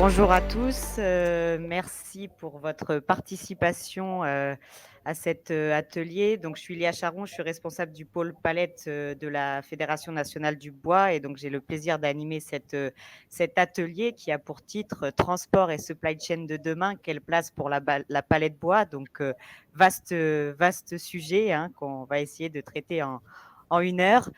Bonjour à tous, merci pour votre participation, à cet, atelier. Donc je suis Léa Charon, je suis responsable du pôle palette, de la Fédération nationale du bois et donc j'ai le plaisir d'animer cet atelier qui a pour titre, «Transport et supply chain de demain, quelle place pour la palette bois?» donc vaste sujet, hein, qu'on va essayer de traiter en 1 heure.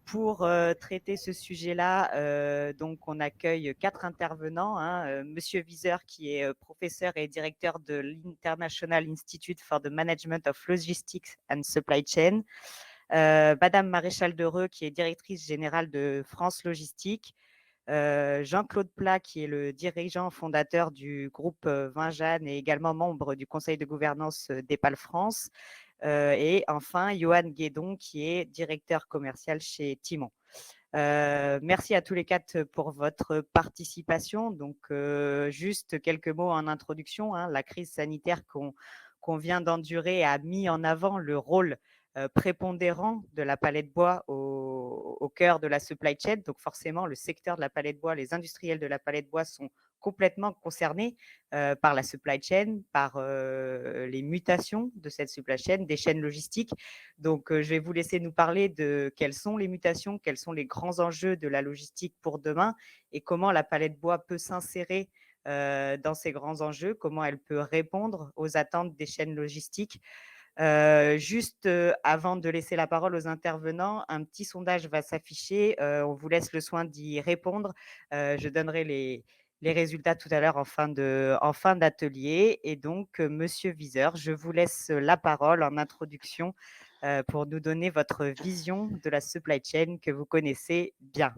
Pour traiter ce sujet-là, donc on accueille 4 intervenants, hein, Monsieur Viseur qui est professeur et directeur de l'International Institute for the Management of Logistics and Supply Chain, Madame Maréchal Dereux qui est directrice générale de France Logistique, Jean-Claude Plat qui est le dirigeant fondateur du groupe Vinjeanne et également membre du conseil de gouvernance d'EPAL France, et enfin Johan Guédon qui est directeur commercial chez Timon. Merci à tous les 4 pour votre participation. Donc, juste quelques mots en introduction, hein. La crise sanitaire qu'on vient d'endurer a mis en avant le rôle prépondérant de la palette bois au cœur de la supply chain. Donc, forcément, le secteur de la palette bois, les industriels de la palette bois sont complètement concernés par la supply chain, par les mutations de cette supply chain, des chaînes logistiques. Donc, je vais vous laisser nous parler de quelles sont les mutations, quels sont les grands enjeux de la logistique pour demain et comment la palette bois peut s'insérer dans ces grands enjeux, comment elle peut répondre aux attentes des chaînes logistiques. Juste avant de laisser la parole aux intervenants, un petit sondage va s'afficher. On vous laisse le soin d'y répondre. Je donnerai les résultats tout à l'heure en fin d'atelier. Et donc, Monsieur Viseur, je vous laisse la parole en introduction pour nous donner votre vision de la supply chain que vous connaissez bien.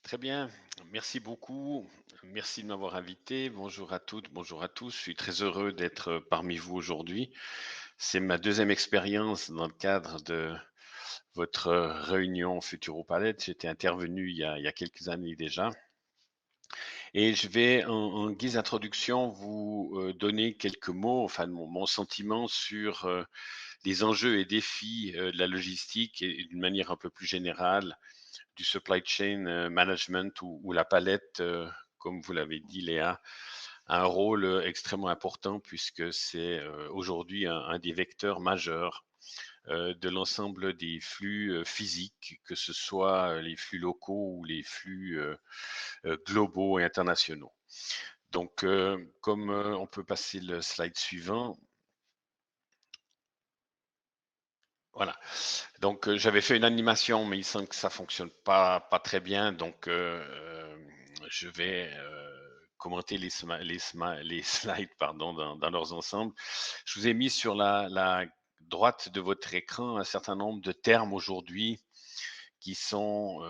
Très bien, merci beaucoup. Merci de m'avoir invité. Bonjour à toutes, bonjour à tous. Je suis très heureux d'être parmi vous aujourd'hui. C'est ma deuxième expérience dans le cadre de votre réunion Futuropalette. J'étais intervenu il y a quelques années déjà. Et je vais, en guise d'introduction, vous donner quelques mots, enfin mon sentiment sur les enjeux et défis de la logistique et d'une manière un peu plus générale du supply chain management où la palette, comme vous l'avez dit Léa, a un rôle extrêmement important puisque c'est aujourd'hui un des vecteurs majeurs de l'ensemble des flux physiques, que ce soit les flux locaux ou les flux globaux et internationaux. Donc, comme on peut passer le slide suivant. Voilà. Donc, j'avais fait une animation, mais il semble que ça fonctionne pas très bien. Donc, je vais commenter les slides pardon, dans leurs ensembles. Je vous ai mis sur la droite de votre écran un certain nombre de termes aujourd'hui qui sont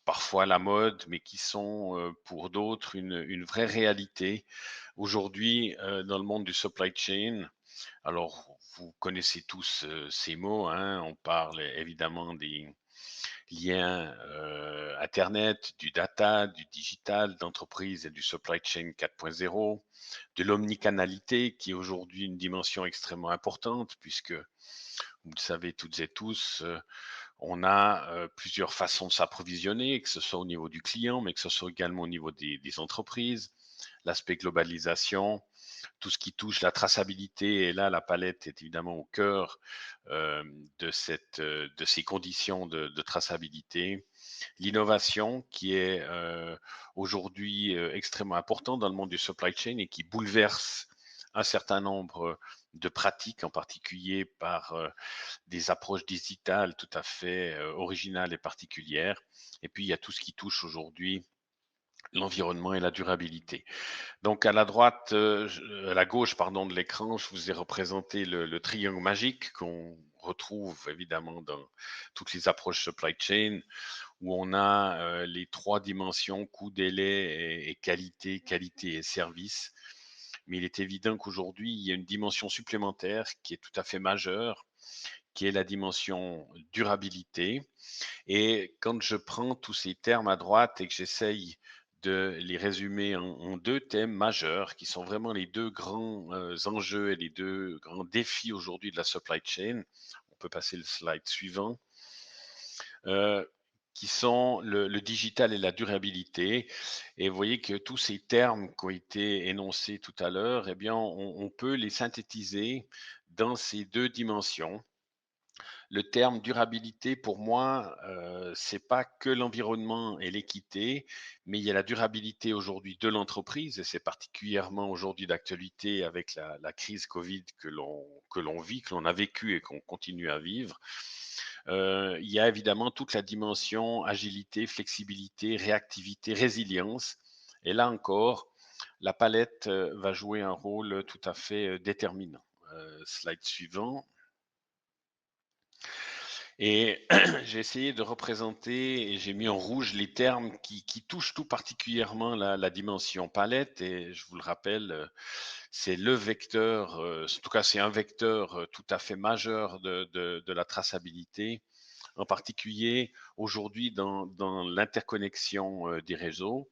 parfois à la mode, mais qui sont pour d'autres une vraie réalité aujourd'hui dans le monde du supply chain. Alors, vous connaissez tous ces mots, hein. On parle évidemment des liens Internet, du data, du digital, d'entreprise et du supply chain 4.0, de l'omnicanalité qui est aujourd'hui une dimension extrêmement importante puisque, vous le savez toutes et tous, on a plusieurs façons de s'approvisionner, que ce soit au niveau du client, mais que ce soit également au niveau des entreprises, l'aspect globalisation, tout ce qui touche la traçabilité. Et là, la palette est évidemment au cœur de ces conditions de traçabilité. L'innovation qui est aujourd'hui extrêmement importante dans le monde du supply chain et qui bouleverse un certain nombre de pratiques, en particulier par des approches digitales tout à fait originales et particulières. Et puis, il y a tout ce qui touche aujourd'hui l'environnement et la durabilité. Donc à la droite, à la gauche, pardon, de l'écran, je vous ai représenté le triangle magique qu'on retrouve évidemment dans toutes les approches supply chain, où on a les 3 dimensions, coût, délai et qualité, qualité et service. Mais il est évident qu'aujourd'hui, il y a une dimension supplémentaire qui est tout à fait majeure, qui est la dimension durabilité. Et quand je prends tous ces termes à droite et que j'essaye de les résumer en 2 thèmes majeurs qui sont vraiment les 2 grands enjeux et les 2 grands défis aujourd'hui de la supply chain. On peut passer le slide suivant. qui sont le digital et la durabilité. Et vous voyez que tous ces termes qui ont été énoncés tout à l'heure, eh bien, on peut les synthétiser dans ces 2 dimensions. Le terme durabilité pour moi, c'est pas que l'environnement et l'équité, mais il y a la durabilité aujourd'hui de l'entreprise et c'est particulièrement aujourd'hui d'actualité avec la crise Covid que l'on vit, que l'on a vécu et qu'on continue à vivre. Il y a évidemment toute la dimension agilité, flexibilité, réactivité, résilience et là encore, la palette, va jouer un rôle tout à fait, déterminant. Slide suivant. Et j'ai essayé de représenter et j'ai mis en rouge les termes qui touchent tout particulièrement la dimension palette. Et je vous le rappelle, c'est le vecteur, en tout cas c'est un vecteur tout à fait majeur de la traçabilité, en particulier aujourd'hui dans l'interconnexion des réseaux.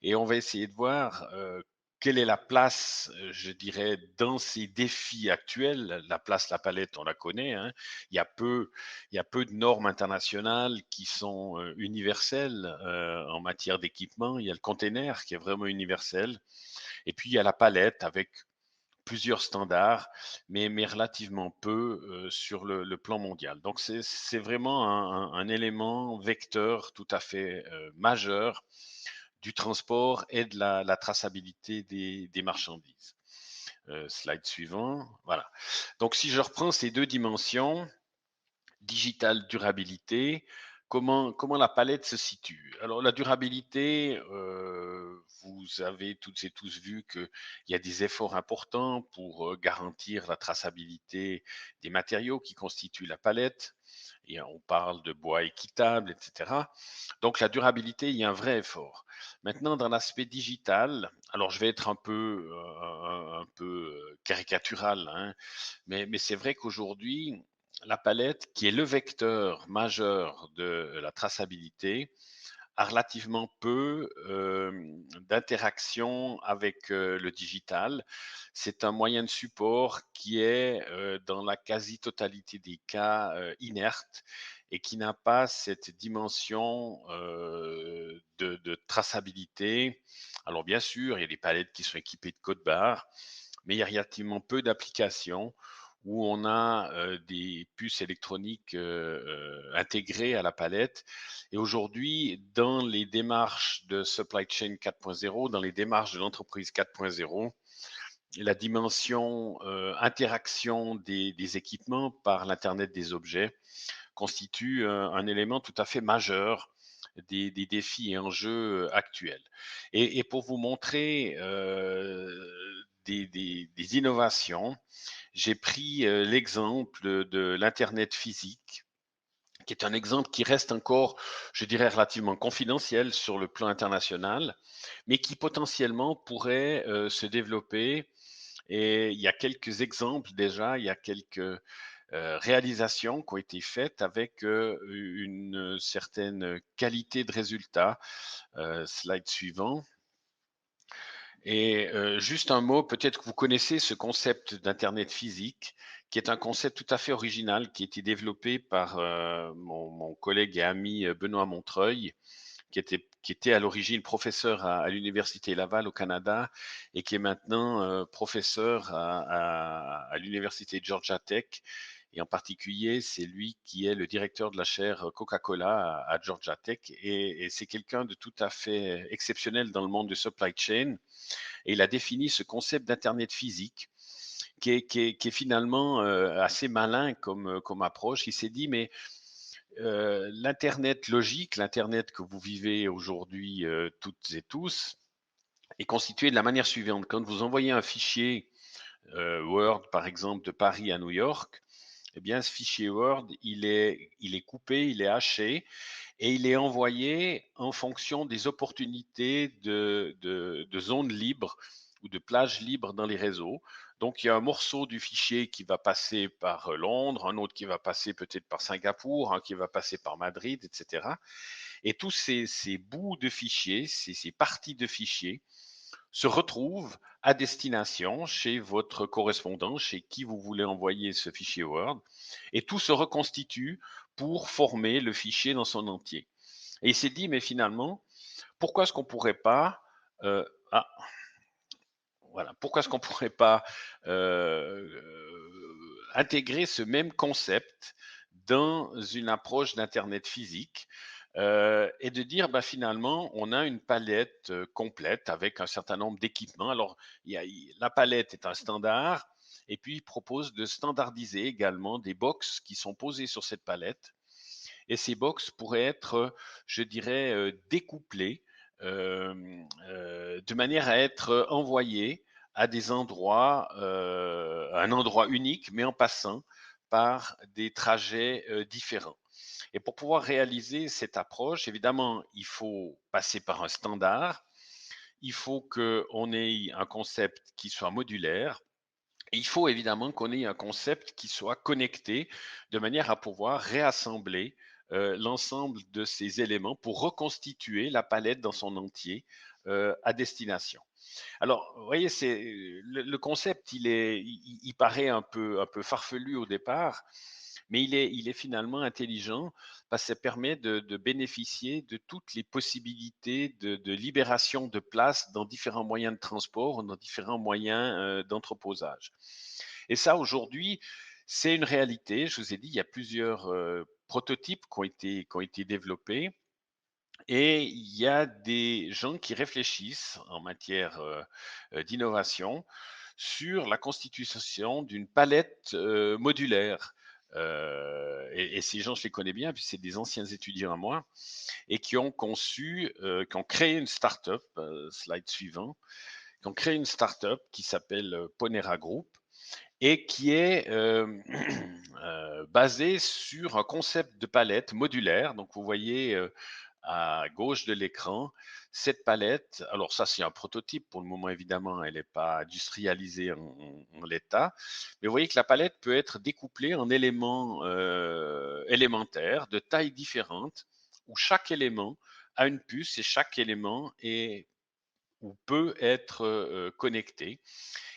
Et on va essayer de voir quelle est la place, je dirais, dans ces défis actuels. La place, la palette, on la connaît, hein. Il y a peu, il y a peu de normes internationales qui sont universelles en matière d'équipement. Il y a le container qui est vraiment universel. Et puis il y a la palette avec plusieurs standards, mais relativement peu sur le plan mondial. Donc c'est vraiment un élément vecteur tout à fait majeur du transport et de la traçabilité des marchandises. Slide suivant. Voilà. Donc, si je reprends ces 2 dimensions, digital, durabilité, comment la palette se situe? Alors, la durabilité, vous avez toutes et tous vu qu'il y a des efforts importants pour garantir la traçabilité des matériaux qui constituent la palette. Et on parle de bois équitable, etc. Donc la durabilité, il y a un vrai effort. Maintenant, dans l'aspect digital, alors je vais être un peu caricatural, hein, mais c'est vrai qu'aujourd'hui, la palette, qui est le vecteur majeur de la traçabilité, a relativement peu d'interaction avec le digital. C'est un moyen de support qui est dans la quasi-totalité des cas inerte et qui n'a pas cette dimension de traçabilité. Alors bien sûr, il y a des palettes qui sont équipées de code barres, mais il y a relativement peu d'applications où on a des puces électroniques intégrées à la palette. Et aujourd'hui, dans les démarches de supply chain 4.0, dans les démarches de l'entreprise 4.0, la dimension interaction des équipements par l'Internet des objets constitue un élément tout à fait majeur des défis et enjeux actuels. Et pour vous montrer des innovations, j'ai pris l'exemple de l'Internet physique, qui est un exemple qui reste encore, je dirais, relativement confidentiel sur le plan international, mais qui potentiellement pourrait se développer. Et il y a quelques exemples déjà, il y a quelques réalisations qui ont été faites avec une certaine qualité de résultat. Slide suivant. Et juste un mot, peut-être que vous connaissez ce concept d'internet physique, qui est un concept tout à fait original, qui a été développé par mon collègue et ami Benoît Montreuil, qui était à l'origine professeur à l'université Laval au Canada et qui est maintenant professeur à l'université Georgia Tech. Et en particulier, c'est lui qui est le directeur de la chaire Coca-Cola à Georgia Tech. Et c'est quelqu'un de tout à fait exceptionnel dans le monde du supply chain. Et il a défini ce concept d'Internet physique qui est finalement assez malin comme approche. Il s'est dit, mais l'Internet logique, l'Internet que vous vivez aujourd'hui toutes et tous, est constitué de la manière suivante. Quand vous envoyez un fichier Word, par exemple, de Paris à New York, eh bien, ce fichier Word, il est coupé, il est haché et il est envoyé en fonction des opportunités de zones libres ou de plages libres dans les réseaux. Donc, il y a un morceau du fichier qui va passer par Londres, un autre qui va passer peut-être par Singapour, un qui va passer par Madrid, etc. Et tous ces bouts de fichiers, ces parties de fichiers, se retrouvent à destination chez votre correspondant, chez qui vous voulez envoyer ce fichier Word, et tout se reconstitue pour former le fichier dans son entier. Et il s'est dit, mais finalement, pourquoi est-ce qu'on pourrait pas, ah, voilà, pourquoi est-ce qu'on pourrait pas intégrer ce même concept dans une approche d'internet physique et de dire bah, finalement on a une palette complète avec un certain nombre d'équipements. Alors la palette est un standard et puis il propose de standardiser également des box qui sont posées sur cette palette et ces box pourraient être, je dirais, découplées de manière à être envoyées à des endroits, un endroit unique, mais en passant par des trajets différents. Et pour pouvoir réaliser cette approche, évidemment, il faut passer par un standard. Il faut qu'on ait un concept qui soit modulaire. Et il faut évidemment qu'on ait un concept qui soit connecté de manière à pouvoir réassembler l'ensemble de ces éléments pour reconstituer la palette dans son entier à destination. Alors, vous voyez, le concept, il paraît un peu farfelu au départ, mais il est finalement intelligent parce que ça permet de bénéficier de toutes les possibilités de libération de place dans différents moyens de transport, dans différents moyens d'entreposage. Et ça, aujourd'hui, c'est une réalité. Je vous ai dit, il y a plusieurs prototypes qui ont été développés. Et il y a des gens qui réfléchissent en matière d'innovation sur la constitution d'une palette modulaire. Et ces gens, je les connais bien, puis c'est des anciens étudiants à moi, et qui ont conçu, qui ont créé une start-up, slide suivant, qui ont créé une start-up qui s'appelle Ponera Group et qui est basée sur un concept de palette modulaire. Donc, vous voyez à gauche de l'écran cette palette. Alors, ça, c'est un prototype. Pour le moment, évidemment, elle n'est pas industrialisée en l'état. Mais vous voyez que la palette peut être découplée en éléments élémentaires de tailles différentes où chaque élément a une puce et chaque élément est ou peut être connecté.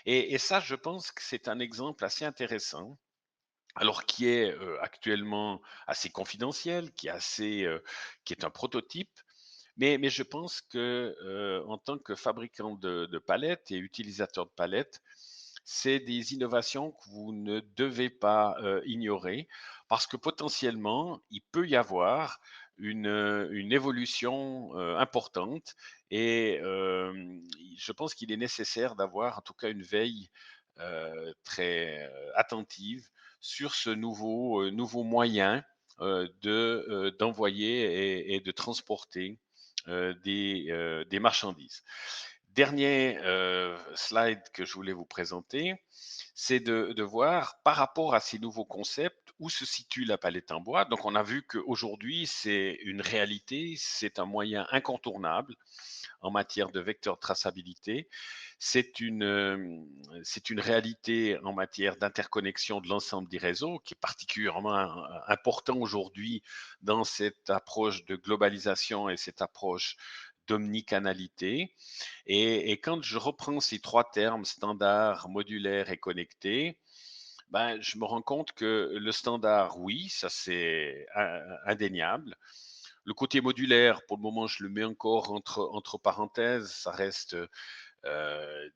Et ça, je pense que c'est un exemple assez intéressant, alors qui est actuellement assez confidentiel, qui est un prototype, mais je pense que en tant que fabricant de palettes et utilisateur de palettes, c'est des innovations que vous ne devez pas ignorer parce que potentiellement, il peut y avoir une évolution importante et je pense qu'il est nécessaire d'avoir en tout cas une veille très attentive sur ce nouveau moyen d'envoyer et de transporter des marchandises. Dernier slide que je voulais vous présenter, c'est de voir par rapport à ces nouveaux concepts où se situe la palette en bois. Donc on a vu qu'aujourd'hui c'est une réalité, c'est un moyen incontournable en matière de vecteur de traçabilité. C'est une réalité en matière d'interconnexion de l'ensemble des réseaux qui est particulièrement important aujourd'hui dans cette approche de globalisation et cette approche d'omnicanalité. Et quand je reprends ces trois termes, standard, modulaire et connecté, ben, je me rends compte que le standard, oui, ça c'est indéniable. Le côté modulaire, pour le moment, je le mets encore entre parenthèses. Ça reste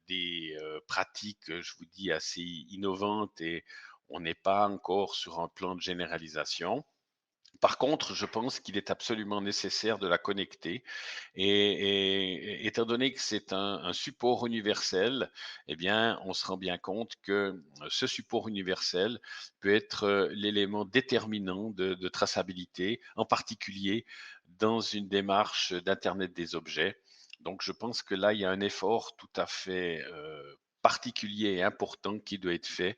des pratiques, je vous dis, assez innovantes et on n'est pas encore sur un plan de généralisation. Par contre, je pense qu'il est absolument nécessaire de la connecter et étant donné que c'est un support universel, eh bien, on se rend bien compte que ce support universel peut être l'élément déterminant de traçabilité, en particulier dans une démarche d'internet des objets. Donc, je pense que là, il y a un effort tout à fait particulier et important qui doit être fait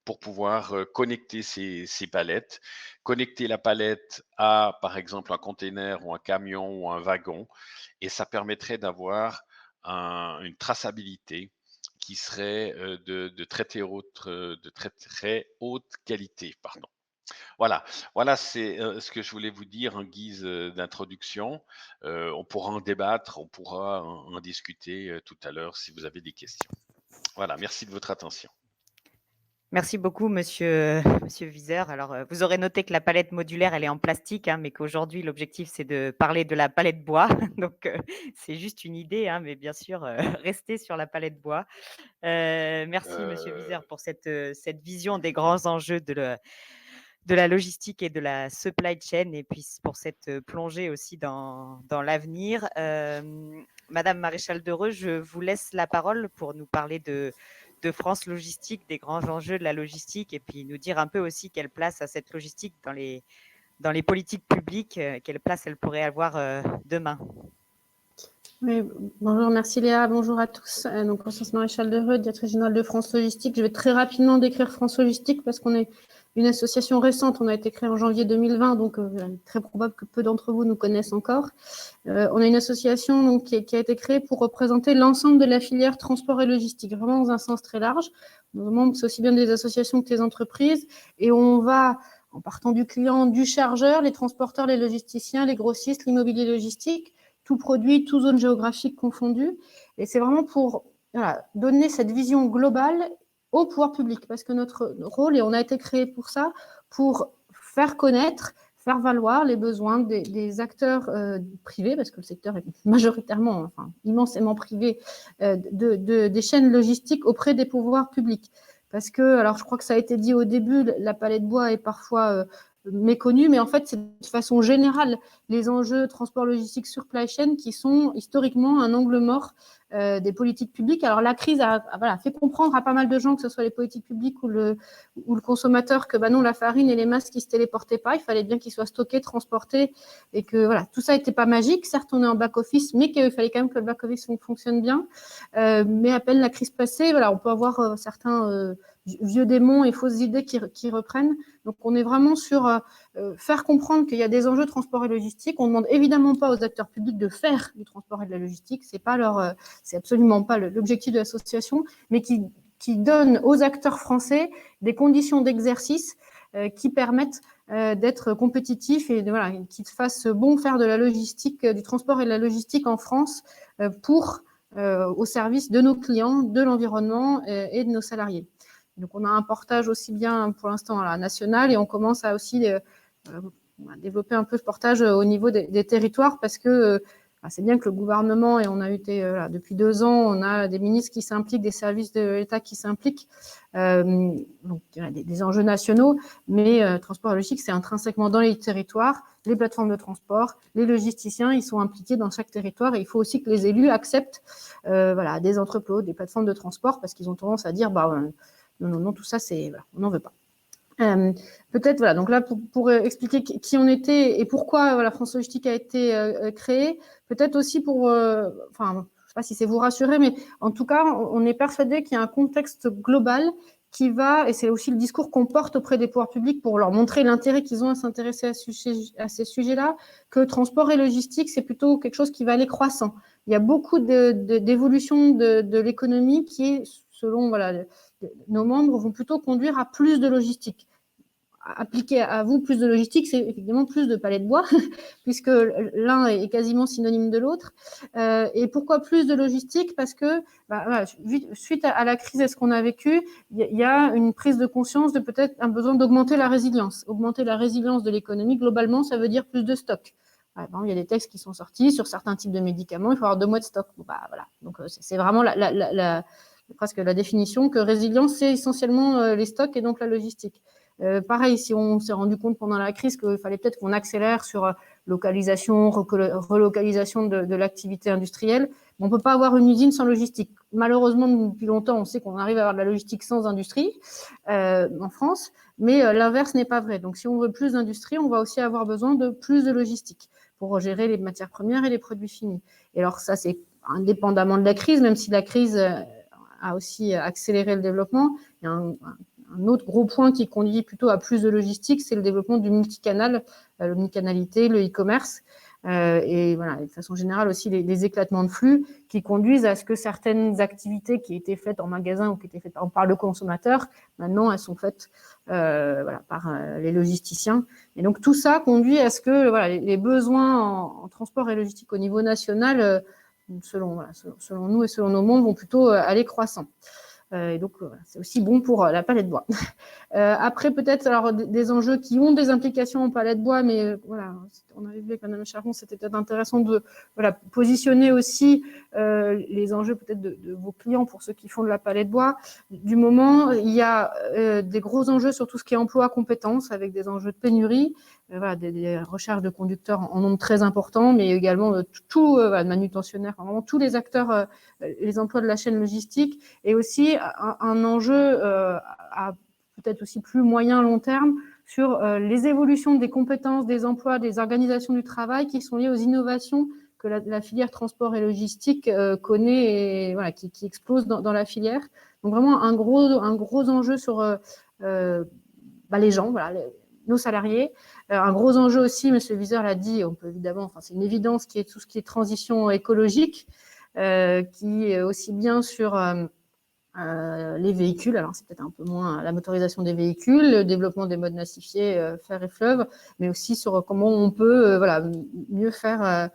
pour pouvoir connecter ces palettes, connecter la palette à, par exemple, un container ou un camion ou un wagon, et ça permettrait d'avoir une traçabilité qui serait de très, très haute qualité. Pardon. Voilà, voilà c'est ce que je voulais vous dire en guise d'introduction. On pourra en débattre, on pourra en discuter tout à l'heure si vous avez des questions. Voilà, merci de votre attention. Merci beaucoup, monsieur Viseur. Alors, vous aurez noté que la palette modulaire, elle est en plastique, hein, mais qu'aujourd'hui, l'objectif, c'est de parler de la palette bois. Donc, c'est juste une idée, hein, mais bien sûr, restez sur la palette bois. Merci, monsieur Euh, Viseur, pour cette vision des grands enjeux de la logistique et de la supply chain, et puis pour cette plongée aussi dans l'avenir. Madame Maréchal Dereux, je vous laisse la parole pour nous parler de France Logistique, des grands enjeux de la logistique, et puis nous dire un peu aussi quelle place a cette logistique dans les politiques publiques, quelle place elle pourrait avoir demain. Oui, bonjour, merci Léa, bonjour à tous. Donc, Constance Maréchal Dereux, directrice générale de France Logistique. Je vais très rapidement décrire France Logistique parce qu'on est une association récente. On a été créé en janvier 2020, donc très probable que peu d'entre vous nous connaissent encore. On a une association donc, qui a été créée pour représenter l'ensemble de la filière transport et logistique, vraiment dans un sens très large. Nos membres, c'est aussi bien des associations que des entreprises. Et on va, en partant du client, du chargeur, les transporteurs, les logisticiens, les grossistes, l'immobilier logistique, tout produit, toute zone géographique confondue. Et c'est vraiment pour donner cette vision globale au pouvoir public, parce que notre rôle, et on a été créé pour ça, pour faire connaître, faire valoir les besoins des acteurs privés, parce que le secteur est majoritairement, enfin immensément privé, des chaînes logistiques auprès des pouvoirs publics. Parce que, alors je crois que ça a été dit au début, la palette bois est parfois méconnue, mais en fait, c'est de façon générale les enjeux transport logistique supply chain qui sont historiquement un angle mort des politiques publiques. Alors la crise a fait comprendre à pas mal de gens, que ce soit les politiques publiques ou le consommateur, que non, la farine et les masses qui se téléportaient pas, il fallait bien qu'ils soient stockés, transportés, et que voilà, tout ça n'était pas magique. Certes, on est en back-office, mais qu'il fallait quand même que le back-office fonctionne bien. Mais à peine la crise passée, voilà, on peut avoir certains vieux démons et fausses idées qui reprennent. Donc on est vraiment sur faire comprendre qu'il y a des enjeux de transport et logistique. On ne demande évidemment pas aux acteurs publics de faire du transport et de la logistique, c'est absolument pas l'objectif de l'association, mais qui donne aux acteurs français des conditions d'exercice qui permettent d'être compétitifs et qui fassent bon faire de la logistique, du transport et de la logistique en France au service de nos clients, de l'environnement et de nos salariés. Donc, on a un portage aussi bien pour l'instant à la nationale, et on commence à aussi développer un peu ce portage au niveau des territoires, parce que c'est bien que le gouvernement, et on a été depuis 2 ans, on a des ministres qui s'impliquent, des services de l'État qui s'impliquent, donc des enjeux nationaux, mais transport et logistique, c'est intrinsèquement dans les territoires. Les plateformes de transport, les logisticiens, ils sont impliqués dans chaque territoire, et il faut aussi que les élus acceptent des entrepôts, des plateformes de transport, parce qu'ils ont tendance à dire non, tout ça, on n'en veut pas. Peut-être, donc là, pour expliquer qui on était et pourquoi la France Logistique a été créée, peut-être aussi pour, je ne sais pas si c'est vous rassurer, mais en tout cas, on est persuadé qu'il y a un contexte global qui va, et c'est aussi le discours qu'on porte auprès des pouvoirs publics pour leur montrer l'intérêt qu'ils ont à s'intéresser à ces sujets-là, que transport et logistique, c'est plutôt quelque chose qui va aller croissant. Il y a beaucoup d'évolution de l'économie qui, selon nos membres, vont plutôt conduire à plus de logistique. Appliquer à vous plus de logistique, c'est effectivement plus de palettes de bois, puisque l'un est quasiment synonyme de l'autre. Et pourquoi plus de logistique? Parce que suite à la crise et ce qu'on a vécu, il y a une prise de conscience de peut-être un besoin d'augmenter la résilience. Augmenter la résilience de l'économie, globalement, ça veut dire plus de stock. Il y a des textes qui sont sortis sur certains types de médicaments, il faut avoir 2 mois de stock. Donc c'est vraiment presque la définition que résilience, c'est essentiellement les stocks et donc la logistique. Pareil, si on s'est rendu compte pendant la crise qu'il fallait peut-être qu'on accélère sur localisation, relocalisation de l'activité industrielle, on ne peut pas avoir une usine sans logistique. Malheureusement, depuis longtemps, on sait qu'on arrive à avoir de la logistique sans industrie en France, mais l'inverse n'est pas vrai. Donc, si on veut plus d'industrie, on va aussi avoir besoin de plus de logistique pour gérer les matières premières et les produits finis. Et alors, ça, c'est indépendamment de la crise, même si la crise a aussi accéléré le développement. Il y a un autre gros point qui conduit plutôt à plus de logistique, c'est le développement du multicanal, l'omnicanalité, le e-commerce, et de façon générale aussi les éclatements de flux qui conduisent à ce que certaines activités qui étaient faites en magasin ou qui étaient faites par le consommateur, maintenant elles sont faites par les logisticiens. Et donc tout ça conduit à ce que les besoins en transport et logistique au niveau national, selon nous et selon nos mondes, vont plutôt aller croissant. Et donc, c'est aussi bon pour la palette bois. Après, peut-être alors des enjeux qui ont des implications en palette bois, mais voilà, on avait vu avec Madame Charron, c'était peut-être intéressant de positionner aussi les enjeux peut-être de vos clients pour ceux qui font de la palette bois. Du moment, il y a des gros enjeux sur tout ce qui est emploi, compétences, avec des enjeux de pénurie, des recherches de conducteurs en nombre très important, mais également de manutentionnaires, vraiment tous les acteurs, les emplois de la chaîne logistique, et aussi un enjeu à peut-être aussi plus moyen, long terme, sur les évolutions des compétences, des emplois, des organisations du travail qui sont liées aux innovations que la filière transport et logistique connaît et qui explose dans la filière. Donc vraiment un gros enjeu sur les gens, nos salariés. Un gros enjeu aussi, M. le Viseur l'a dit, on peut évidemment, c'est une évidence, qui est tout ce qui est transition écologique, qui est aussi bien sur les véhicules, alors c'est peut-être un peu moins la motorisation des véhicules, le développement des modes massifiés, fer et fleuve, mais aussi sur comment on peut mieux faire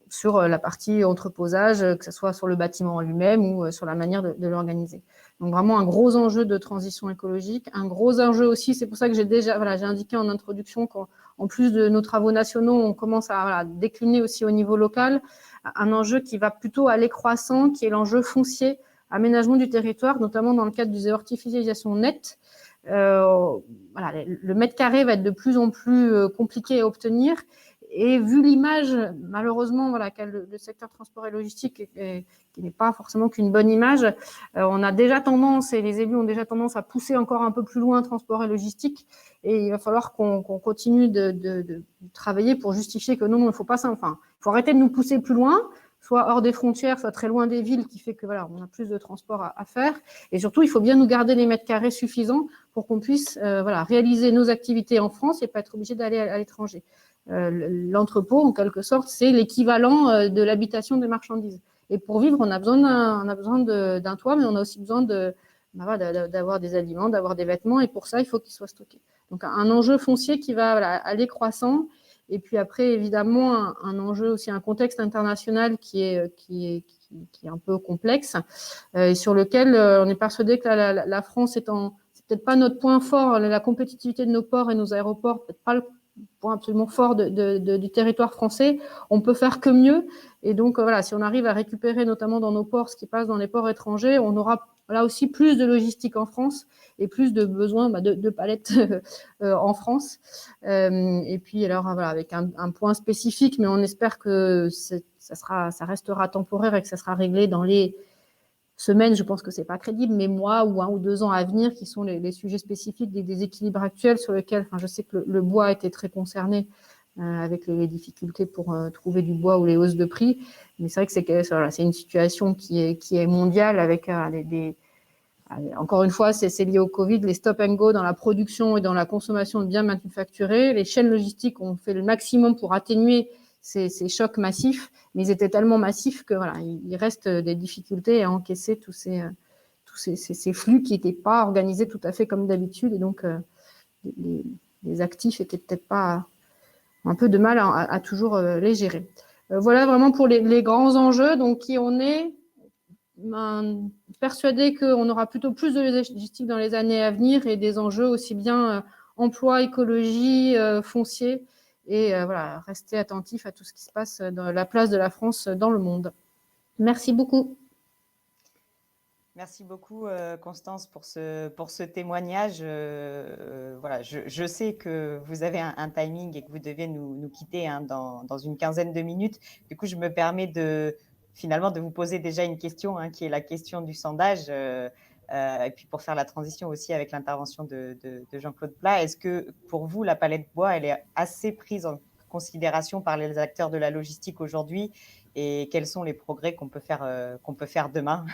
sur la partie entreposage, que ce soit sur le bâtiment en lui-même ou sur la manière de l'organiser. Donc vraiment un gros enjeu de transition écologique, un gros enjeu aussi, c'est pour ça que j'ai indiqué en introduction qu'en plus de nos travaux nationaux, on commence à décliner aussi au niveau local un enjeu qui va plutôt aller croissant, qui est l'enjeu foncier, aménagement du territoire, notamment dans le cadre du désartificialisation nette. Le mètre carré va être de plus en plus compliqué à obtenir. Et vu l'image, malheureusement, qu'a le secteur transport et logistique, qui n'est pas forcément qu'une bonne image, on a déjà tendance, et les élus ont déjà tendance à pousser encore un peu plus loin transport et logistique. Et il va falloir qu'on continue de travailler pour justifier que non, il ne faut pas ça. Enfin, il faut arrêter de nous pousser plus loin, soit hors des frontières, soit très loin des villes, qui fait que on a plus de transport à faire. Et surtout, il faut bien nous garder les mètres carrés suffisants pour qu'on puisse réaliser nos activités en France et pas être obligé d'aller à l'étranger. L'entrepôt, en quelque sorte, c'est l'équivalent de l'habitation des marchandises. Et pour vivre, on a besoin d'un toit, mais on a aussi besoin d'avoir des aliments, d'avoir des vêtements, et pour ça, il faut qu'ils soient stockés. Donc, un enjeu foncier qui va aller croissant. Et puis après, évidemment, un enjeu aussi, un contexte international qui est un peu complexe, et sur lequel on est persuadé que la France c'est peut-être pas notre point fort, la compétitivité de nos ports et nos aéroports, peut-être pas le point absolument fort du territoire français. On peut faire que mieux. Et donc, si on arrive à récupérer notamment dans nos ports ce qui passe dans les ports étrangers, on aura là aussi plus de logistique en France et plus de besoin de palettes en France. Et puis, alors, avec un point spécifique, mais on espère que ça restera temporaire et que ça sera réglé dans les semaines, je pense que c'est pas crédible, mais mois ou 1 ou 2 ans à venir, qui sont les sujets spécifiques des déséquilibres actuels sur lesquels, je sais que le bois a été très concerné avec les difficultés pour trouver du bois ou les hausses de prix. Mais c'est vrai que c'est une situation qui est mondiale avec encore une fois, c'est lié au Covid, les stop and go dans la production et dans la consommation de biens manufacturés. Les chaînes logistiques ont fait le maximum pour atténuer ces chocs massifs, mais ils étaient tellement massifs que il reste des difficultés à encaisser tous ces flux qui n'étaient pas organisés tout à fait comme d'habitude, et donc les actifs étaient peut-être pas un peu de mal à toujours les gérer. Voilà vraiment pour les grands enjeux. Donc qui on est persuadé qu'on aura plutôt plus de logistique dans les années à venir, et des enjeux aussi bien emploi, écologie, foncier, et rester attentif à tout ce qui se passe dans la place de la France dans le monde. Merci beaucoup. Merci beaucoup, Constance, pour ce témoignage. Je sais que vous avez un timing et que vous devez nous quitter dans une quinzaine de minutes. Du coup, je me permets finalement de vous poser déjà une question, qui est la question du sondage, et puis pour faire la transition aussi avec l'intervention de Jean-Claude Plat. Est-ce que pour vous, la palette bois, elle est assez prise en considération par les acteurs de la logistique aujourd'hui, et quels sont les progrès qu'on peut faire demain?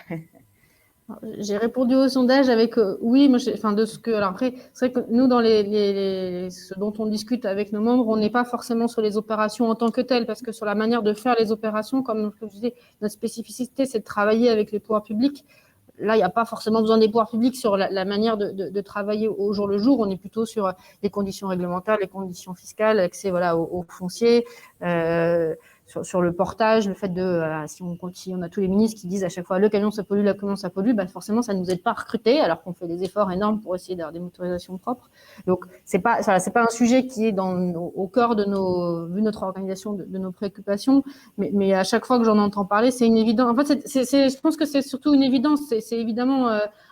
J'ai répondu au sondage avec oui, de ce que. Alors après, c'est vrai que nous, dans ce dont on discute avec nos membres, on n'est pas forcément sur les opérations en tant que telles, parce que sur la manière de faire les opérations, comme je disais, notre spécificité, c'est de travailler avec les pouvoirs publics. Là, il n'y a pas forcément besoin des pouvoirs publics sur la manière de travailler au jour le jour. On est plutôt sur les conditions réglementaires, les conditions fiscales, l'accès aux fonciers, sur le portage, le fait de, si on a tous les ministres qui disent à chaque fois le camion ça pollue, le camion ça pollue, forcément ça ne nous aide pas à recruter alors qu'on fait des efforts énormes pour essayer d'avoir des motorisations propres. Donc c'est pas un sujet qui est au cœur de vu notre organisation, de nos préoccupations, mais à chaque fois que j'en entends parler, c'est une évidence. En fait, je pense que c'est surtout une évidence. C'est évidemment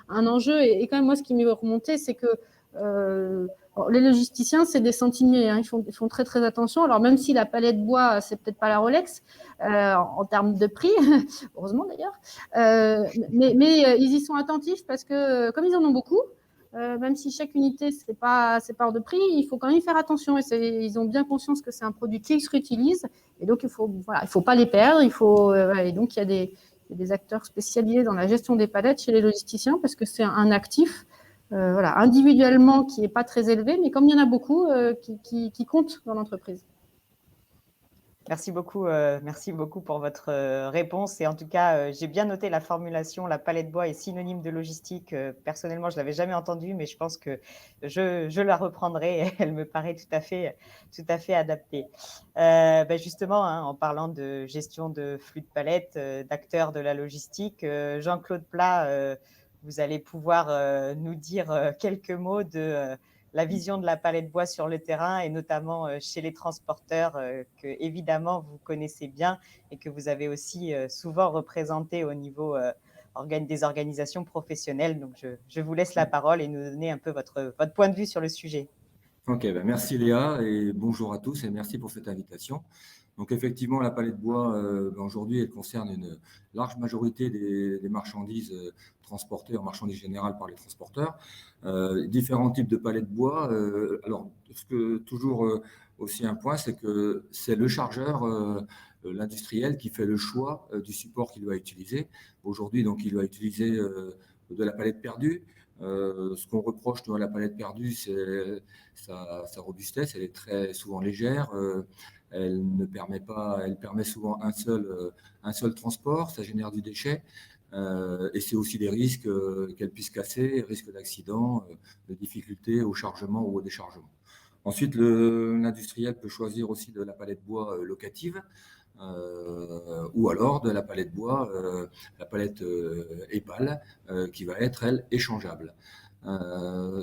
un enjeu et quand même moi ce qui m'est remonté, c'est que les logisticiens, c'est des santiniers, hein, ils font très très attention. Alors même si la palette bois, c'est peut-être pas la Rolex en termes de prix, heureusement d'ailleurs, mais ils y sont attentifs parce que comme ils en ont beaucoup, même si chaque unité c'est pas hors de prix, il faut quand même y faire attention. Et ils ont bien conscience que c'est un produit qui se réutilise et donc il faut pas les perdre. Et donc il y a des acteurs spécialisés dans la gestion des palettes chez les logisticiens parce que c'est un actif. Individuellement qui n'est pas très élevé, mais comme il y en a beaucoup, qui comptent dans l'entreprise. Merci beaucoup pour votre réponse. Et en tout cas, j'ai bien noté la formulation, la palette bois est synonyme de logistique. Personnellement, je ne l'avais jamais entendue, mais je pense que je la reprendrai. Elle me paraît tout à fait adaptée. Justement, hein, en parlant de gestion de flux de palettes, d'acteurs de la logistique, Jean-Claude Plat, vous allez pouvoir nous dire quelques mots de la vision de la palette bois sur le terrain et notamment chez les transporteurs que évidemment vous connaissez bien et que vous avez aussi souvent représenté au niveau des organisations professionnelles. Donc je vous laisse la parole et nous donner un peu votre point de vue sur le sujet. Ok, merci Léa et bonjour à tous et merci pour cette invitation. Donc effectivement, la palette bois, aujourd'hui, elle concerne une large majorité des marchandises transportées en marchandises générales par les transporteurs. Différents types de palettes bois. Alors, toujours aussi un point, c'est que c'est le chargeur, l'industriel, qui fait le choix du support qu'il doit utiliser. Aujourd'hui, donc, il doit utiliser de la palette perdue. Ce qu'on reproche à la palette perdue, c'est sa robustesse. Elle est très souvent légère. Elle permet souvent un seul transport. Ça génère du déchet. Et c'est aussi des risques qu'elle puisse casser, risques d'accident, de difficultés au chargement ou au déchargement. Ensuite, l'industriel peut choisir aussi de la palette bois locative. Ou alors de la palette bois, la palette épale, qui va être, elle, échangeable.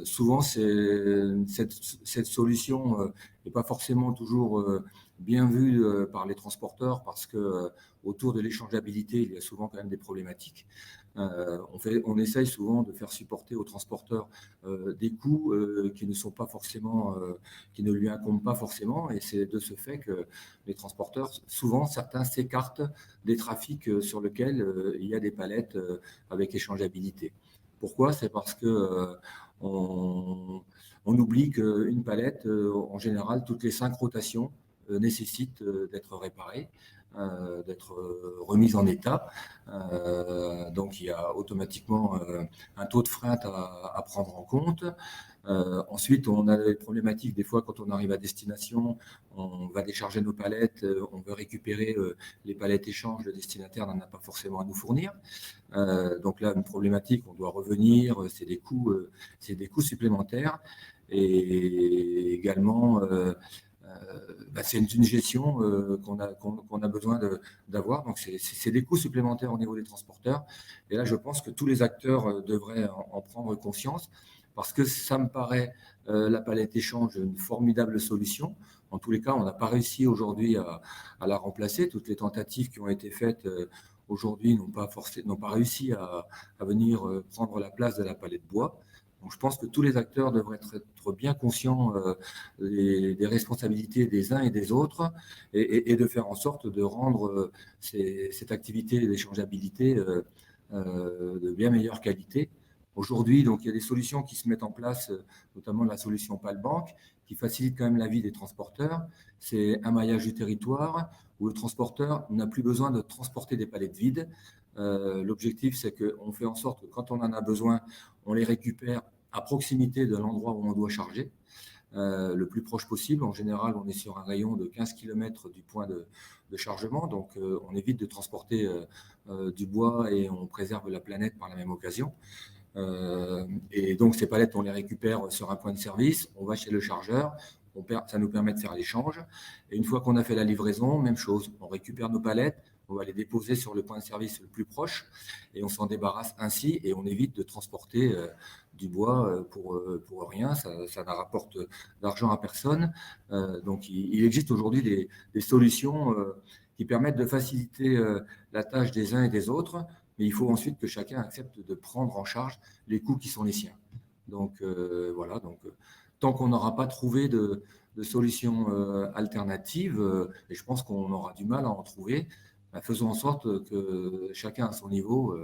Souvent, cette solution n'est pas forcément toujours bien vue par les transporteurs parce que autour de l'échangeabilité, il y a souvent quand même des problématiques. On essaye souvent de faire supporter aux transporteurs des coûts qui ne lui incombent pas forcément, et c'est de ce fait que les transporteurs, souvent, certains s'écartent des trafics sur lesquels il y a des palettes avec échangeabilité. Pourquoi ? C'est parce que on oublie qu'une palette, en général, toutes les 5 rotations, nécessite d'être réparée, d'être remise en état. Donc, il y a automatiquement un taux de frein à prendre en compte. Ensuite, on a des problématiques. Des fois, quand on arrive à destination, on va décharger nos palettes, on veut récupérer les palettes échanges, le destinataire n'en a pas forcément à nous fournir. Donc là, une problématique, on doit revenir, c'est des coûts supplémentaires. Et également, c'est une gestion qu'on a besoin d'avoir. Donc, c'est des coûts supplémentaires au niveau des transporteurs. Et là, je pense que tous les acteurs devraient en prendre conscience parce que ça me paraît, la palette échange, une formidable solution. En tous les cas, on n'a pas réussi aujourd'hui à la remplacer. Toutes les tentatives qui ont été faites aujourd'hui n'ont pas réussi à venir prendre la place de la palette bois. Donc, je pense que tous les acteurs devraient être bien conscients des responsabilités des uns et des autres et de faire en sorte de rendre cette activité d'échangeabilité de bien meilleure qualité. Aujourd'hui, donc, il y a des solutions qui se mettent en place, notamment la solution PalBank, qui facilite quand même la vie des transporteurs. C'est un maillage du territoire où le transporteur n'a plus besoin de transporter des palettes vides. L'objectif, c'est qu'on fait en sorte que quand on en a besoin, on les récupère à proximité de l'endroit où on doit charger, le plus proche possible. En général, on est sur un rayon de 15 km du point de chargement, donc on évite de transporter du bois et on préserve la planète par la même occasion. Et donc ces palettes, on les récupère sur un point de service, on va chez le chargeur, ça nous permet de faire l'échange. Et une fois qu'on a fait la livraison, même chose, on récupère nos palettes, on va les déposer sur le point de service le plus proche et on s'en débarrasse ainsi et on évite de transporter du bois pour rien. Ça ne rapporte d'argent à personne. Donc, il existe aujourd'hui des solutions qui permettent de faciliter la tâche des uns et des autres, mais il faut ensuite que chacun accepte de prendre en charge les coûts qui sont les siens. Donc, voilà. Donc, tant qu'on n'aura pas trouvé de solutions alternatives, et je pense qu'on aura du mal à en trouver, faisons en sorte que chacun à son niveau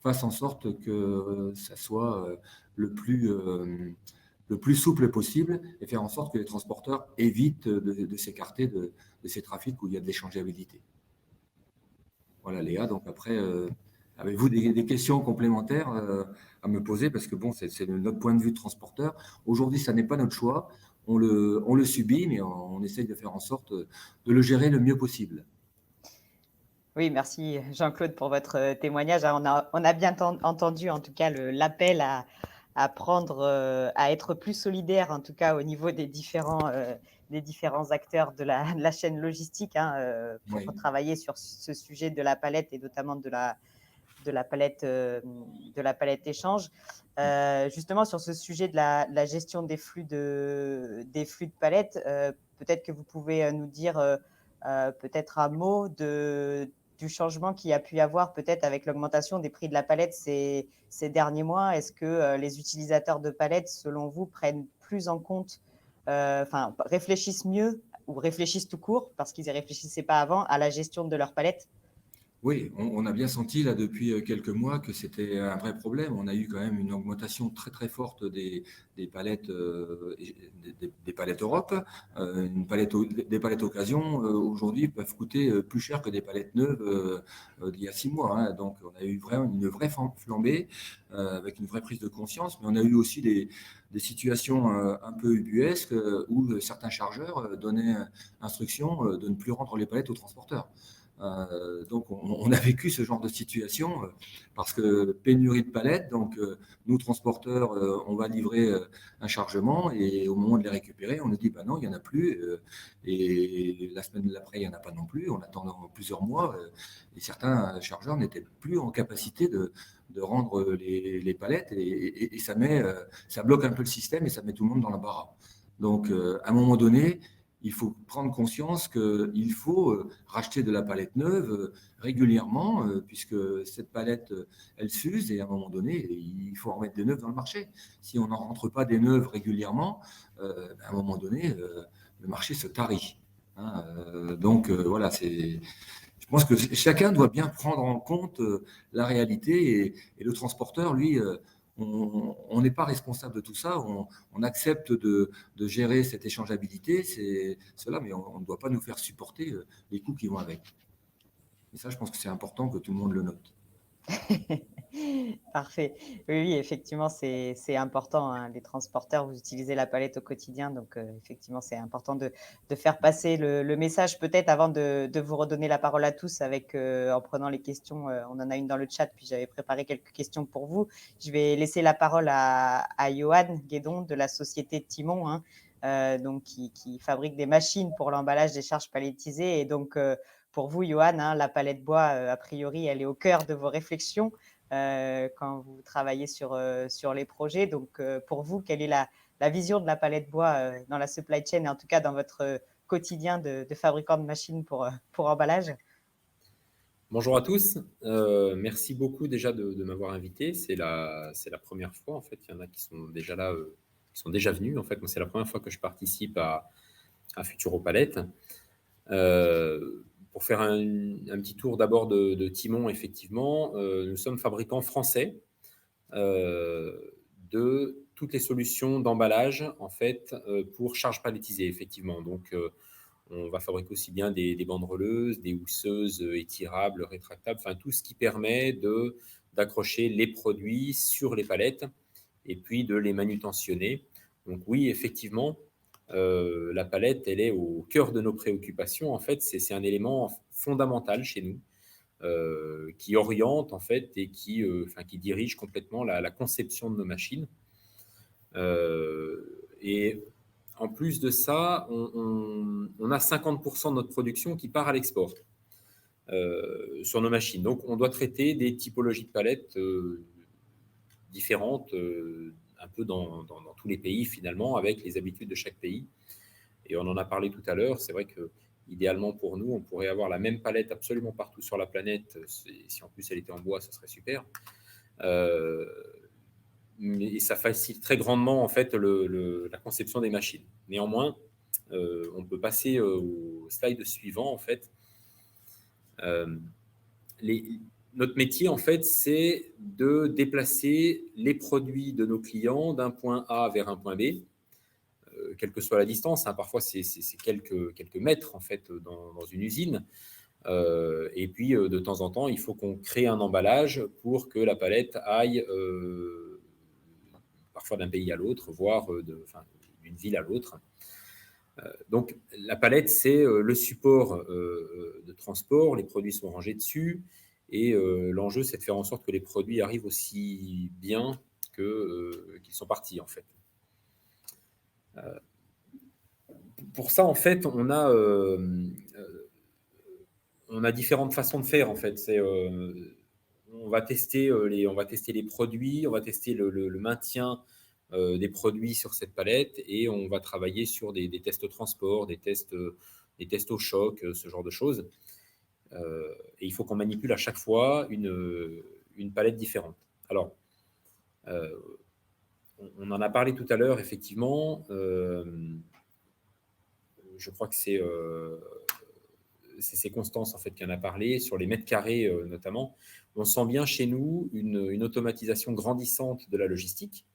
fasse en sorte que ça soit le plus souple possible et faire en sorte que les transporteurs évitent de s'écarter de ces trafics où il y a de l'échangeabilité. Voilà, Léa. Donc après, avez-vous des questions complémentaires à me poser? Parce que bon, c'est notre point de vue de transporteur. Aujourd'hui, ça n'est pas notre choix. On le subit, mais on essaye de faire en sorte de le gérer le mieux possible. Oui, merci Jean-Claude pour votre témoignage. On a bien entendu en tout cas l'appel à prendre, à être plus solidaire en tout cas au niveau des différents acteurs de la chaîne logistique pour Oui. travailler sur ce sujet de la palette et notamment de la palette échange. Justement sur ce sujet de la gestion des flux de palettes, peut-être que vous pouvez nous dire peut-être un mot du changement qu'il y a pu y avoir peut-être avec l'augmentation des prix de la palette ces derniers mois. Est-ce que les utilisateurs de palettes, selon vous, prennent plus en compte, réfléchissent mieux ou réfléchissent tout court, parce qu'ils n'y réfléchissaient pas avant, à la gestion de leurs palettes? Oui, on a bien senti là depuis quelques mois que c'était un vrai problème. On a eu quand même une augmentation très très forte des palettes, des palettes Europe. Des palettes occasion aujourd'hui peuvent coûter plus cher que des palettes neuves d'il y a 6 mois. Hein. Donc on a eu vraiment une vraie flambée avec une vraie prise de conscience. Mais on a eu aussi des situations un peu ubuesques où certains chargeurs donnaient instruction de ne plus rendre les palettes aux transporteurs. Donc, on a vécu ce genre de situation parce que pénurie de palettes. Donc, nous, transporteurs, on va livrer un chargement et au moment de les récupérer, on nous dit bah non, il n'y en a plus. Et la semaine d'après, il n'y en a pas non plus. On attend plusieurs mois et certains chargeurs n'étaient plus en capacité de rendre les palettes et ça bloque un peu le système et ça met tout le monde dans l'embarras. Donc, à un moment donné, il faut prendre conscience qu'il faut racheter de la palette neuve régulièrement, puisque cette palette, elle s'use et à un moment donné, il faut en remettre des neuves dans le marché. Si on n'en rentre pas des neuves régulièrement, à un moment donné, le marché se tarit. Hein, donc voilà, je pense que chacun doit bien prendre en compte la réalité et le transporteur, lui, on n'est pas responsable de tout ça. On accepte de gérer cette échangeabilité, c'est cela, mais on ne doit pas nous faire supporter les coûts qui vont avec. Et ça, je pense que c'est important que tout le monde le note. Parfait. Oui, effectivement, c'est important. Hein. Les transporteurs, vous utilisez la palette au quotidien. Donc, effectivement, c'est important de faire passer le message. Peut-être avant de vous redonner la parole à tous en prenant les questions. On en a une dans le chat, puis j'avais préparé quelques questions pour vous. Je vais laisser la parole à Johan Guédon de la société Timon, donc qui fabrique des machines pour l'emballage des charges palettisées. Et donc, pour vous, Johan, la palette bois, a priori, elle est au cœur de vos réflexions quand vous travaillez sur les projets. Donc, pour vous, quelle est la vision de la palette bois dans la supply chain et en tout cas dans votre quotidien de fabricant de machines pour emballage? Bonjour à tous. Merci beaucoup déjà de m'avoir invité. C'est la première fois, en fait. Il y en a qui sont déjà là, qui sont déjà venus. En fait, moi, c'est la première fois que je participe à Futuro Palette. Pour faire un petit tour d'abord de Timon, effectivement, nous sommes fabricants français de toutes les solutions d'emballage en fait pour charges palettisées, effectivement. Donc, on va fabriquer aussi bien des bandes releuses, des housseuses étirables, rétractables, enfin tout ce qui permet d'accrocher les produits sur les palettes et puis de les manutentionner. Donc oui, effectivement, la palette, elle est au cœur de nos préoccupations. En fait, c'est un élément fondamental chez nous qui oriente en fait et qui dirige complètement la conception de nos machines. Et en plus de ça, on a 50% de notre production qui part à l'export sur nos machines. Donc, on doit traiter des typologies de palettes différentes, un peu dans tous les pays finalement, avec les habitudes de chaque pays. Et on en a parlé tout à l'heure. C'est vrai que idéalement pour nous, on pourrait avoir la même palette absolument partout sur la planète. Si en plus elle était en bois, ce serait super. Mais ça facilite très grandement en fait la conception des machines. Néanmoins, on peut passer au slide suivant en fait. Notre métier en fait, c'est de déplacer les produits de nos clients d'un point A vers un point B, quelle que soit la distance. Hein. Parfois, c'est quelques mètres en fait dans une usine. Et puis, de temps en temps, il faut qu'on crée un emballage pour que la palette aille parfois d'un pays à l'autre, voire d'une ville à l'autre. Donc, la palette, c'est le support de transport. Les produits sont rangés dessus. Et l'enjeu, c'est de faire en sorte que les produits arrivent aussi bien qu'ils sont partis, en fait. Pour ça, en fait, on a différentes façons de faire, en fait. On va tester les produits, on va tester le maintien des produits sur cette palette et on va travailler sur des tests au transport, des tests au choc, ce genre de choses. Et il faut qu'on manipule à chaque fois une palette différente. Alors, on en a parlé tout à l'heure, effectivement. Je crois que c'est Constance en fait, qui en a parlé, sur les mètres carrés notamment. On sent bien chez nous une automatisation grandissante de la logistique.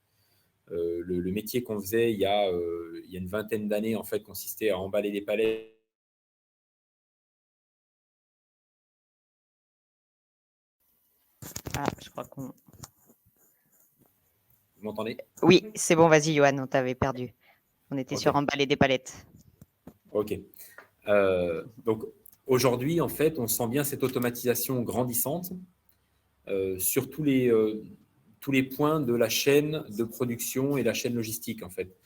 Le métier qu'on faisait il y a une vingtaine d'années, en fait, consistait à emballer des palettes. Ah, je crois qu'on... Vous m'entendez? Oui, c'est bon, vas-y, Johan, on t'avait perdu. On était sur emballer des palettes. Ok. Donc, aujourd'hui, en fait, on sent bien cette automatisation grandissante sur tous les points de la chaîne de production et la chaîne logistique, en fait.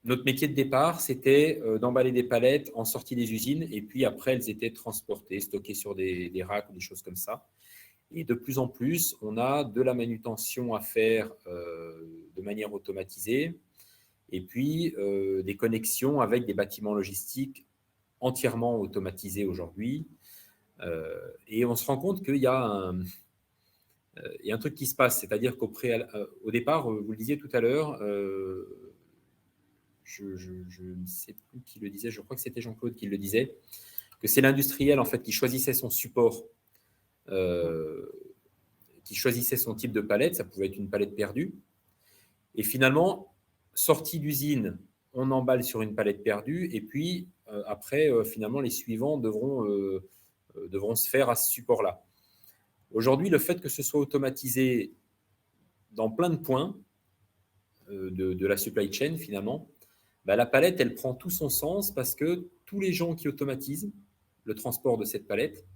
Notre métier de départ, c'était d'emballer des palettes en sortie des usines et puis après, elles étaient transportées, stockées sur des racks ou des choses comme ça. Et de plus en plus, on a de la manutention à faire de manière automatisée et puis des connexions avec des bâtiments logistiques entièrement automatisés aujourd'hui. Et on se rend compte qu'il y a un truc qui se passe, c'est-à-dire qu'au départ, vous le disiez tout à l'heure, je ne sais plus qui le disait, je crois que c'était Jean-Claude qui le disait, que c'est l'industriel en fait qui choisissait son support, qui choisissait son type de palette. Ça pouvait être une palette perdue. Et finalement, sortie d'usine, on emballe sur une palette perdue. Et puis après, finalement, les suivants devront se faire à ce support-là. Aujourd'hui, le fait que ce soit automatisé dans plein de points de la supply chain, finalement, la palette, elle prend tout son sens parce que tous les gens qui automatisent le transport de cette palette,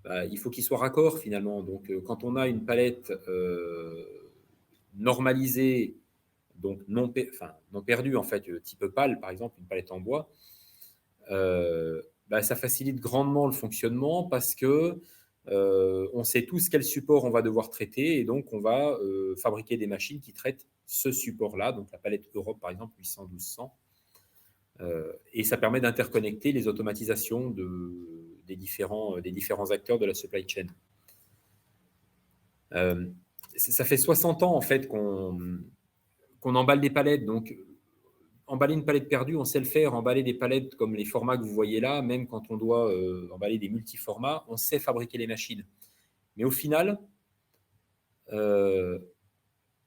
il faut qu'ils soient raccords finalement. Donc, quand on a une palette normalisée, donc non perdue, en fait, type pâle, par exemple, une palette en bois, ça facilite grandement le fonctionnement parce que on sait tous quel support on va devoir traiter et donc on va fabriquer des machines qui traitent ce support-là, donc la palette Europe par exemple 800-1200, et ça permet d'interconnecter les automatisations des différents acteurs de la supply chain. Ça fait 60 ans en fait qu'on emballe des palettes, donc emballer une palette perdue, on sait le faire. Emballer des palettes comme les formats que vous voyez là, même quand on doit emballer des multiformats, on sait fabriquer les machines. Mais au final,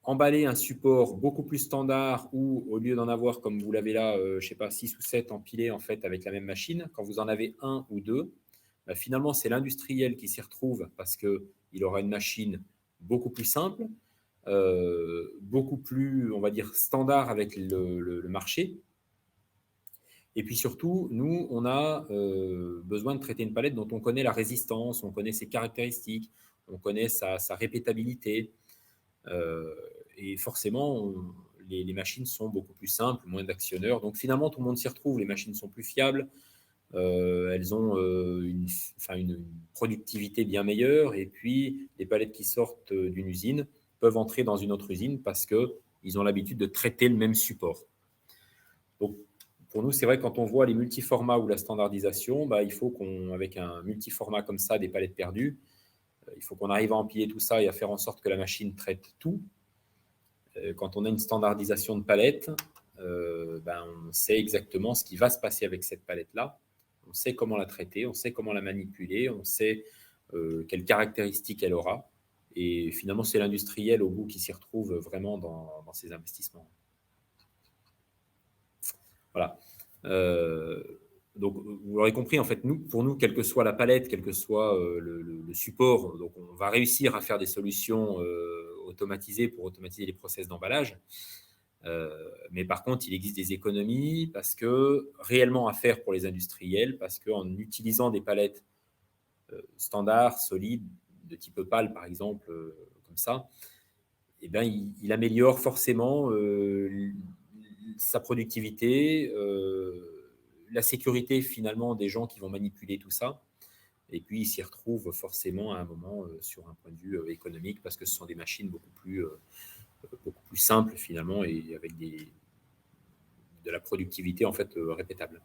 emballer un support beaucoup plus standard où, au lieu d'en avoir, comme vous l'avez là, je ne sais pas, 6 ou 7 empilés en fait, avec la même machine, quand vous en avez un ou deux, finalement, c'est l'industriel qui s'y retrouve parce qu'il aura une machine beaucoup plus simple, beaucoup plus, on va dire, standard avec le marché. Et puis surtout, nous, on a besoin de traiter une palette dont on connaît la résistance, on connaît ses caractéristiques, on connaît sa répétabilité. Et forcément, les machines sont beaucoup plus simples, moins d'actionneurs. Donc finalement, tout le monde s'y retrouve. Les machines sont plus fiables, elles ont une productivité bien meilleure. Et puis, les palettes qui sortent d'une usine peuvent entrer dans une autre usine parce qu'ils ont l'habitude de traiter le même support. Donc, pour nous, c'est vrai, quand on voit les multiformats ou la standardisation, il faut avec un multiformat comme ça, des palettes perdues, il faut qu'on arrive à empiler tout ça et à faire en sorte que la machine traite tout. Quand on a une standardisation de palettes, on sait exactement ce qui va se passer avec cette palette-là. On sait comment la traiter, on sait comment la manipuler, on sait quelles caractéristiques elle aura. Et finalement, c'est l'industriel au bout qui s'y retrouve vraiment dans ces investissements. Voilà. Donc, vous l'aurez compris, en fait, pour nous, quelle que soit la palette, quel que soit le support, donc on va réussir à faire des solutions automatisées pour automatiser les process d'emballage. Mais par contre, il existe des économies parce que réellement à faire pour les industriels, parce qu'en utilisant des palettes standards, solides, de type PAL par exemple, comme ça, il améliore forcément sa productivité, la sécurité finalement des gens qui vont manipuler tout ça. Et puis, il s'y retrouve forcément à un moment sur un point de vue économique parce que ce sont des machines beaucoup plus simples finalement et avec de la productivité en fait répétable.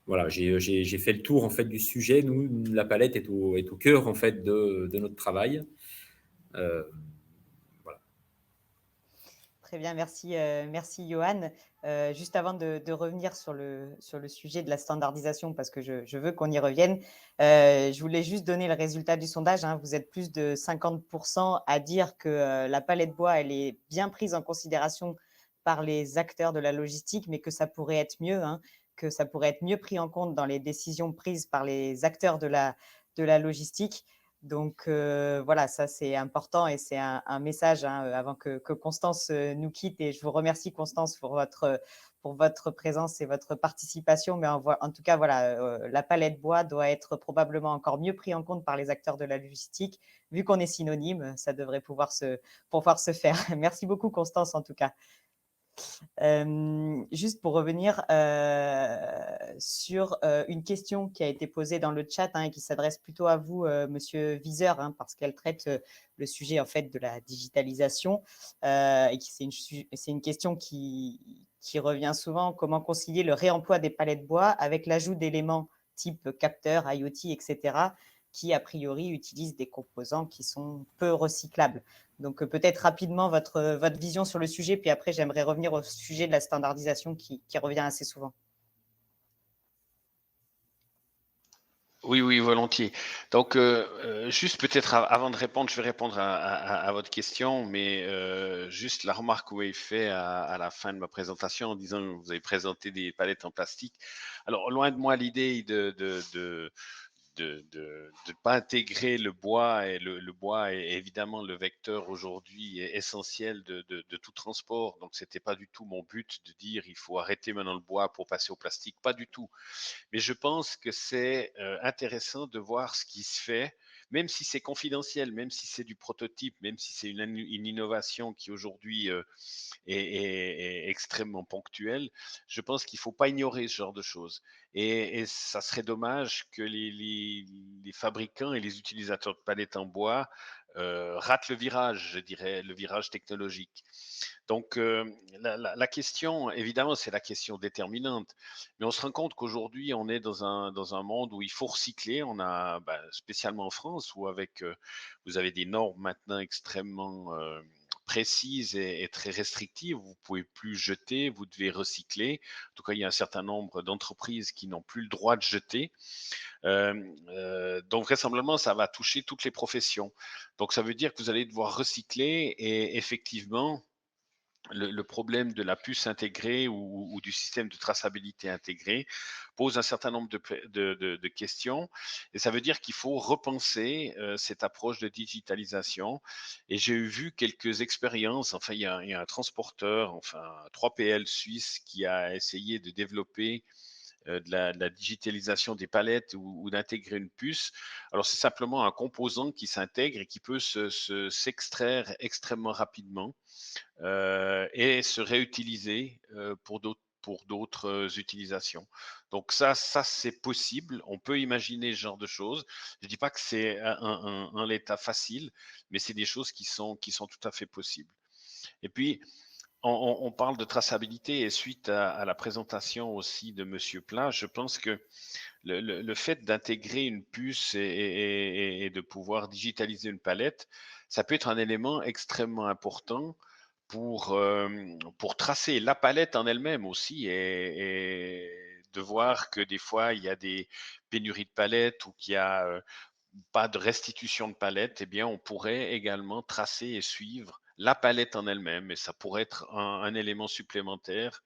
Voilà, j'ai fait le tour en fait du sujet. Nous, la palette est au cœur en fait de notre travail. Voilà. Très bien, merci, merci Johan. Juste avant de revenir sur le sujet de la standardisation, parce que je veux qu'on y revienne, je voulais juste donner le résultat du sondage. Hein. Vous êtes plus de 50% à dire que la palette bois, elle est bien prise en considération par les acteurs de la logistique, mais que ça pourrait être mieux, hein, que ça pourrait être mieux pris en compte dans les décisions prises par les acteurs de la logistique. Donc voilà, ça c'est important et c'est un message hein, avant que Constance nous quitte. Et je vous remercie Constance pour votre présence et votre participation. Mais en tout cas, voilà, la palette bois doit être probablement encore mieux pris en compte par les acteurs de la logistique. Vu qu'on est synonyme, ça devrait pouvoir se faire. Merci beaucoup Constance en tout cas. Juste pour revenir sur une question qui a été posée dans le chat hein, et qui s'adresse plutôt à vous, Monsieur Viseur, hein, parce qu'elle traite le sujet en fait de la digitalisation et c'est une question qui revient souvent. Comment concilier le réemploi des palettes bois avec l'ajout d'éléments type capteur, IoT, etc., qui a priori utilisent des composants qui sont peu recyclables. Donc peut-être rapidement votre vision sur le sujet, puis après j'aimerais revenir au sujet de la standardisation qui revient assez souvent. Oui, volontiers. Donc, juste peut-être avant de répondre, je vais répondre à votre question, mais juste la remarque que vous avez faite à la fin de ma présentation en disant que vous avez présenté des palettes en plastique. Alors, loin de moi l'idée de ne pas intégrer le bois, et le bois est évidemment le vecteur aujourd'hui essentiel de tout transport. Donc, c'était pas du tout mon but de dire il faut arrêter maintenant le bois pour passer au plastique, pas du tout. Mais je pense que c'est intéressant de voir ce qui se fait, même si c'est confidentiel, même si c'est du prototype, même si c'est une innovation qui aujourd'hui est extrêmement ponctuelle. Je pense qu'il ne faut pas ignorer ce genre de choses. Et ça serait dommage que les fabricants et les utilisateurs de palettes en bois ratent le virage, je dirais, le virage technologique. Donc, la question, évidemment, c'est la question déterminante. Mais on se rend compte qu'aujourd'hui, on est dans un monde où il faut recycler. On a, spécialement en France, où vous avez des normes maintenant extrêmement précises et très restrictives. Vous ne pouvez plus jeter, vous devez recycler. En tout cas, il y a un certain nombre d'entreprises qui n'ont plus le droit de jeter. Donc, vraisemblablement, ça va toucher toutes les professions. Donc, ça veut dire que vous allez devoir recycler et effectivement, le problème de la puce intégrée ou du système de traçabilité intégré pose un certain nombre de questions. Et ça veut dire qu'il faut repenser cette approche de digitalisation. Et j'ai vu quelques expériences. Enfin, il y a un transporteur, 3PL suisse, qui a essayé de développer de la digitalisation des palettes ou d'intégrer une puce. Alors, c'est simplement un composant qui s'intègre et qui peut s'extraire extrêmement rapidement et se réutiliser pour d'autres utilisations. Donc ça c'est possible. On peut imaginer ce genre de choses. Je ne dis pas que c'est un l'état facile, mais c'est des choses qui sont tout à fait possibles. Et puis, on parle de traçabilité et suite à la présentation aussi de Monsieur Plat, je pense que le fait d'intégrer une puce et de pouvoir digitaliser une palette, ça peut être un élément extrêmement important pour tracer la palette en elle-même aussi et de voir que des fois il y a des pénuries de palettes ou qu'il y a pas de restitution de palette, eh bien, on pourrait également tracer et suivre la palette en elle-même et ça pourrait être un élément supplémentaire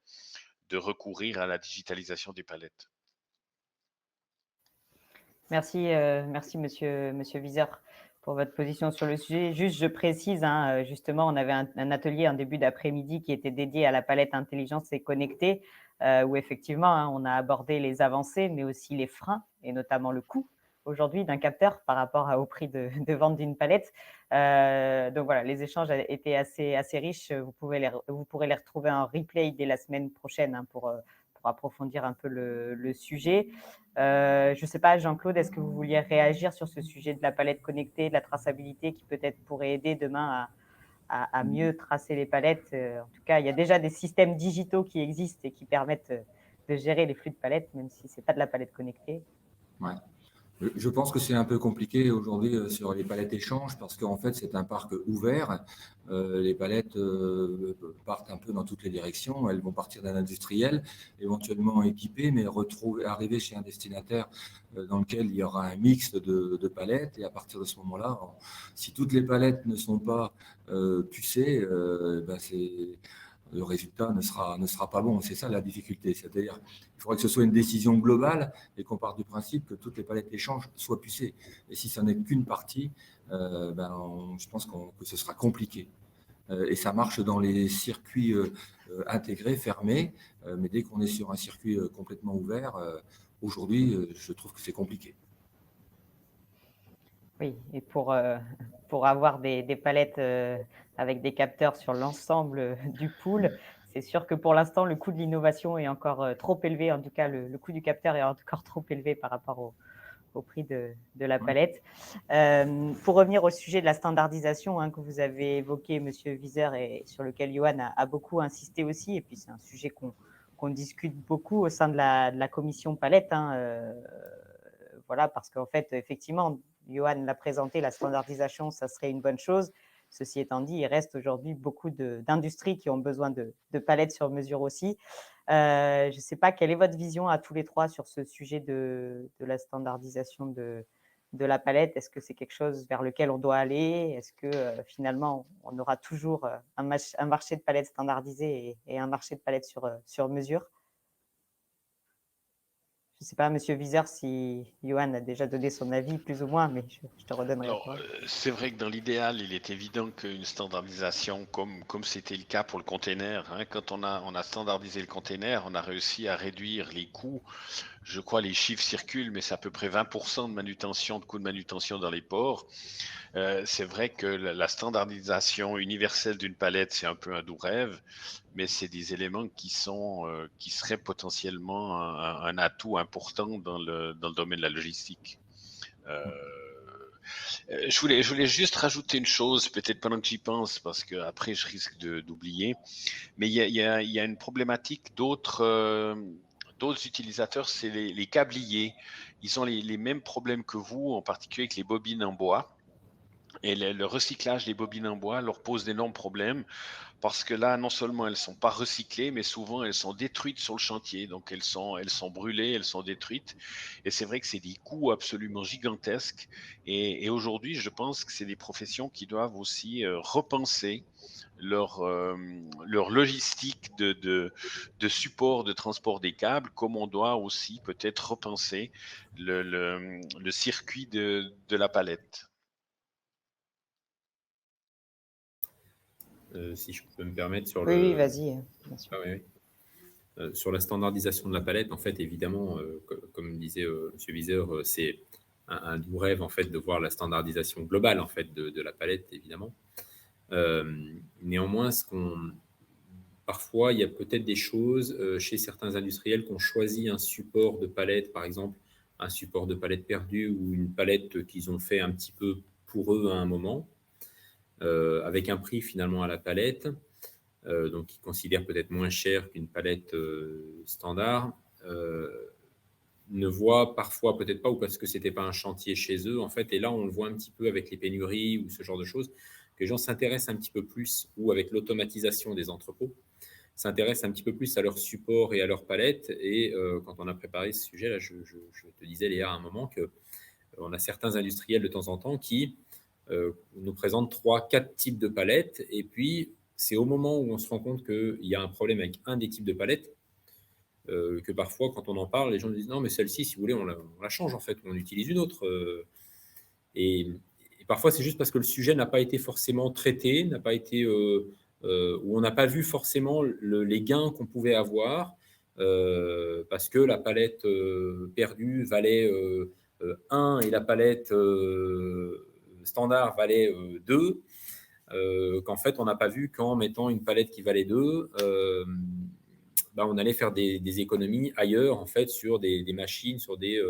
de recourir à la digitalisation des palettes. Merci, merci monsieur Viseur pour votre position sur le sujet. Juste, je précise, hein, justement, on avait un atelier en début d'après-midi qui était dédié à la palette intelligence et connectée, où effectivement, hein, on a abordé les avancées, mais aussi les freins, et notamment le coût aujourd'hui d'un capteur par rapport au prix de vente d'une palette. Donc voilà, les échanges étaient assez riches. Vous pourrez les retrouver en replay dès la semaine prochaine, hein, pour approfondir un peu le sujet. Je ne sais pas, Jean-Claude, est-ce que vous vouliez réagir sur ce sujet de la palette connectée, de la traçabilité qui peut-être pourrait aider demain à mieux tracer les palettes? En tout cas, il y a déjà des systèmes digitaux qui existent et qui permettent de gérer les flux de palettes, même si ce n'est pas de la palette connectée. Ouais. Je pense que c'est un peu compliqué aujourd'hui sur les palettes échanges parce qu'en fait, c'est un parc ouvert. Les palettes partent un peu dans toutes les directions. Elles vont partir d'un industriel, éventuellement équipé, mais arriver chez un destinataire dans lequel il y aura un mix de palettes. Et à partir de ce moment-là, si toutes les palettes ne sont pas pucées, le résultat ne sera pas bon. C'est ça la difficulté. C'est-à-dire qu'il faudrait que ce soit une décision globale et qu'on parte du principe que toutes les palettes d'échange soient pucées. Et si ça n'est qu'une partie, je pense que ce sera compliqué. Et ça marche dans les circuits intégrés, fermés. Mais dès qu'on est sur un circuit complètement ouvert, aujourd'hui, je trouve que c'est compliqué. Oui, et pour avoir des palettes avec des capteurs sur l'ensemble du pool, c'est sûr que pour l'instant, le coût de l'innovation est encore trop élevé. En tout cas, le coût du capteur est encore trop élevé par rapport au prix de la palette. Pour revenir au sujet de la standardisation, hein, que vous avez évoqué, Monsieur Viseur, et sur lequel Johan a beaucoup insisté aussi, et puis c'est un sujet qu'on discute beaucoup au sein de la commission palette, hein, voilà, parce qu'en fait, effectivement, Johan l'a présenté, la standardisation, ça serait une bonne chose. Ceci étant dit, il reste aujourd'hui beaucoup d'industries qui ont besoin de palettes sur mesure aussi. Je ne sais pas, quelle est votre vision à tous les trois sur ce sujet de la standardisation de la palette? Est-ce que c'est quelque chose vers lequel on doit aller? Est-ce que finalement, on aura toujours un marché de palettes standardisées et un marché de palettes sur mesure? Je ne sais pas, Monsieur Viseur, si Johan a déjà donné son avis, plus ou moins, mais je te redonnerai la parole. C'est vrai que dans l'idéal, il est évident qu'une standardisation, comme c'était le cas pour le container, hein, quand on a standardisé le container, on a réussi à réduire les coûts. Je crois les chiffres circulent, mais c'est à peu près 20% de coûts de manutention dans les ports. C'est vrai que la standardisation universelle d'une palette, c'est un peu un doux rêve, mais c'est des éléments qui seraient potentiellement un atout important dans le domaine de la logistique. Je voulais juste rajouter une chose, peut-être pendant que j'y pense, parce que après je risque d'oublier. Mais il y a une problématique d'autres utilisateurs, c'est les câbliers. Ils ont les mêmes problèmes que vous, en particulier avec les bobines en bois. Et le recyclage des bobines en bois leur pose d'énormes problèmes parce que là, non seulement elles ne sont pas recyclées, mais souvent elles sont détruites sur le chantier. Donc elles sont brûlées, elles sont détruites. Et c'est vrai que c'est des coûts absolument gigantesques. Et aujourd'hui, je pense que c'est des professions qui doivent aussi repenser leur logistique de support, de transport des câbles, comme on doit aussi peut-être repenser le circuit de la palette. Si je peux me permettre sur Oui, vas-y. Bien sûr. Ah, oui. Sur la standardisation de la palette, en fait, évidemment, comme disait M. Viseur, c'est un doux rêve en fait de voir la standardisation globale en fait de la palette, évidemment. Néanmoins, parfois, il y a peut-être des choses chez certains industriels qui ont choisi un support de palette, par exemple, un support de palette perdu ou une palette qu'ils ont fait un petit peu pour eux à un moment, avec un prix finalement à la palette, donc ils considèrent peut-être moins cher qu'une palette standard, ne voient parfois peut-être pas, ou parce que c'était pas un chantier chez eux, en fait, et là on le voit un petit peu avec les pénuries ou ce genre de choses, que les gens s'intéressent un petit peu plus, ou avec l'automatisation des entrepôts, s'intéressent un petit peu plus à leur support et à leur palette. Et quand on a préparé ce sujet, là, je te disais, Léa, à un moment, qu'on a certains industriels de temps en temps qui nous présentent 3-4 types de palettes, et puis c'est au moment où on se rend compte qu'il y a un problème avec un des types de palettes que parfois, quand on en parle, les gens disent non, mais celle-ci, si vous voulez, on la change en fait, on utilise une autre. Et parfois, c'est juste parce que le sujet n'a pas été forcément traité, n'a pas été où on n'a pas vu forcément les gains qu'on pouvait avoir, parce que la palette perdue valait 1 et la palette standard valait 2. Qu'en fait, on n'a pas vu qu'en mettant une palette qui valait 2, on allait faire des économies ailleurs, en fait, sur des machines, sur du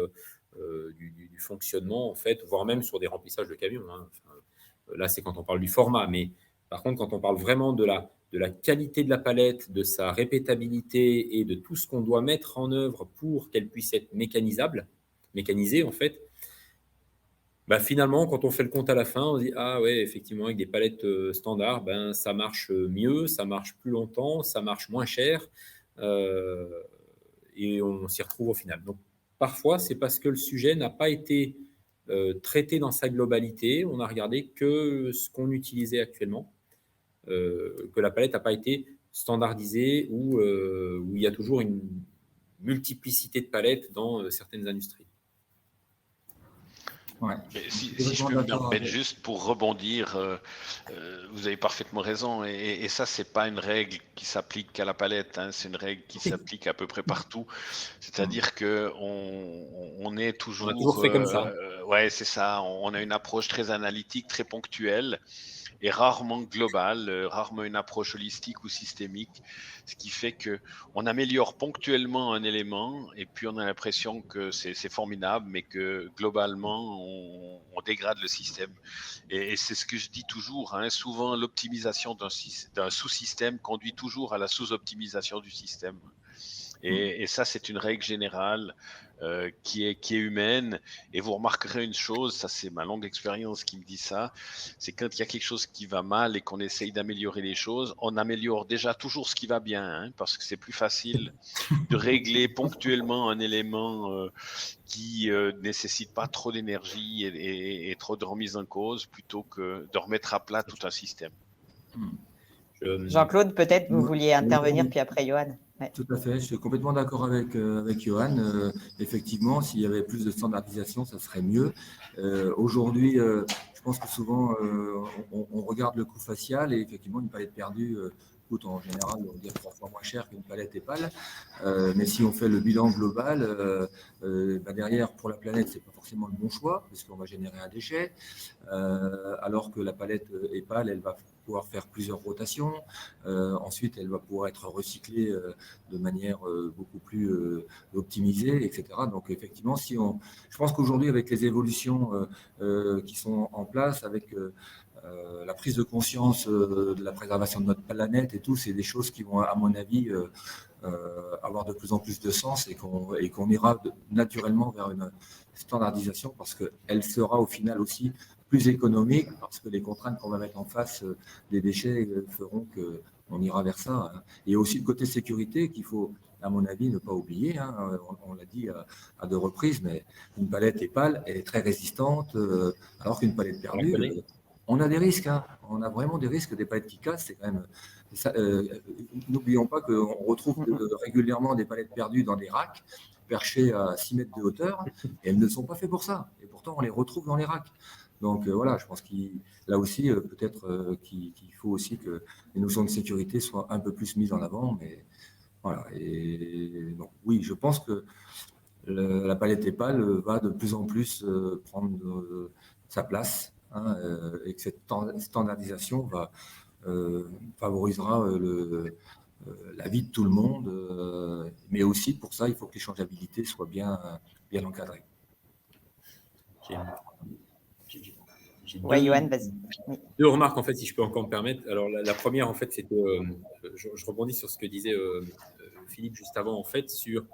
fonctionnement, en fait, voire même sur des remplissages de camions. Hein. Enfin, là, c'est quand on parle du format. Mais par contre, quand on parle vraiment de la qualité de la palette, de sa répétabilité et de tout ce qu'on doit mettre en œuvre pour qu'elle puisse être mécanisée, en fait, finalement, quand on fait le compte à la fin, on dit « Ah ouais, effectivement, avec des palettes standards, ça marche mieux, ça marche plus longtemps, ça marche moins cher. » Et on s'y retrouve au final. Donc, parfois, c'est parce que le sujet n'a pas été traité dans sa globalité. On n'a regardé que ce qu'on utilisait actuellement, que la palette n'a pas été standardisée ou où il y a toujours une multiplicité de palettes dans certaines industries. Ouais. Si je peux me permettre juste pour rebondir, vous avez parfaitement raison, et ça, c'est pas une règle qui s'applique qu'à la palette, hein, c'est une règle qui s'applique à peu près partout. C'est-à-dire que on est toujours, on a toujours fait comme ça. Ouais, c'est ça. On a une approche très analytique, très ponctuelle, et rarement globale, rarement une approche holistique ou systémique, ce qui fait que on améliore ponctuellement un élément et puis on a l'impression que c'est formidable, mais que globalement on dégrade le système. Et c'est ce que je dis toujours, hein, souvent l'optimisation d'un sous-système conduit toujours à la sous-optimisation du système. Et ça, c'est une règle générale qui est humaine. Et vous remarquerez une chose, ça c'est ma longue expérience qui me dit ça, c'est quand il y a quelque chose qui va mal et qu'on essaye d'améliorer les choses, on améliore déjà toujours ce qui va bien, hein, parce que c'est plus facile de régler ponctuellement un élément qui nécessite pas trop d'énergie et trop de remise en cause, plutôt que de remettre à plat tout un système. Jean-Claude, peut-être vous vouliez intervenir, puis après Johan. Ouais. Tout à fait, je suis complètement d'accord avec Johan. Effectivement, s'il y avait plus de standardisation, ça serait mieux. Aujourd'hui, je pense que souvent, on regarde le coût facial et effectivement, une palette perdue coûte en général, on va dire 3 fois moins cher qu'une palette épale. Mais si on fait le bilan global, derrière, pour la planète, c'est pas forcément le bon choix, parce qu'on va générer un déchet, alors que la palette épale, elle va pouvoir faire plusieurs rotations. Ensuite, elle va pouvoir être recyclée de manière beaucoup plus optimisée, etc. Donc, effectivement, je pense qu'aujourd'hui, avec les évolutions qui sont en place, avec la prise de conscience de la préservation de notre planète et tout, c'est des choses qui vont, à mon avis, avoir de plus en plus de sens et qu'on ira naturellement vers une standardisation parce qu'elle sera au final aussi plus économique parce que les contraintes qu'on va mettre en face des déchets feront qu'on ira vers ça. Hein. Il y a aussi le côté sécurité qu'il faut, à mon avis, ne pas oublier. Hein. On l'a dit à 2 reprises, mais une palette épale est très résistante, alors qu'une palette perdue, on a des risques. Hein. On a vraiment des risques, des palettes qui cassent. C'est quand même. N'oublions pas qu'on retrouve régulièrement des palettes perdues dans des racks perchées à 6 mètres de hauteur, et elles ne sont pas faites pour ça. Et pourtant, on les retrouve dans les racks. Donc voilà, je pense là aussi, peut-être qu'il faut aussi que les notions de sécurité soient un peu plus mises en avant, mais Voilà. Et donc, oui, je pense que la palette EPAL va de plus en plus prendre sa place, hein, et que cette standardisation favorisera la vie de tout le monde, mais aussi pour ça, il faut que l'échangeabilité soit bien encadrée. J'ai Ouais, Johan, vas-y. Oui. deux remarques, en fait, si je peux encore me permettre. Alors, la première, en fait, c'était, je rebondis sur ce que disait Philippe juste avant, en fait, sur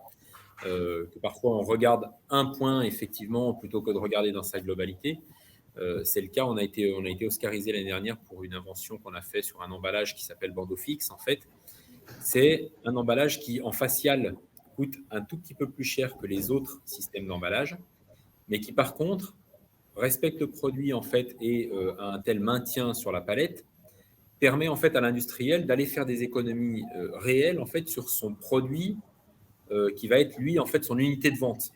que parfois on regarde un point, effectivement, plutôt que de regarder dans sa globalité. C'est le cas, on a été oscarisé l'année dernière pour une invention qu'on a fait sur un emballage qui s'appelle bandeau fixe, en fait. C'est un emballage qui, en facial, coûte un tout petit peu plus cher que les autres systèmes d'emballage, mais qui, par contre, respecte le produit, en fait, et a un tel maintien sur la palette, permet, en fait, à l'industriel d'aller faire des économies réelles, en fait, sur son produit qui va être, lui, en fait, son unité de vente.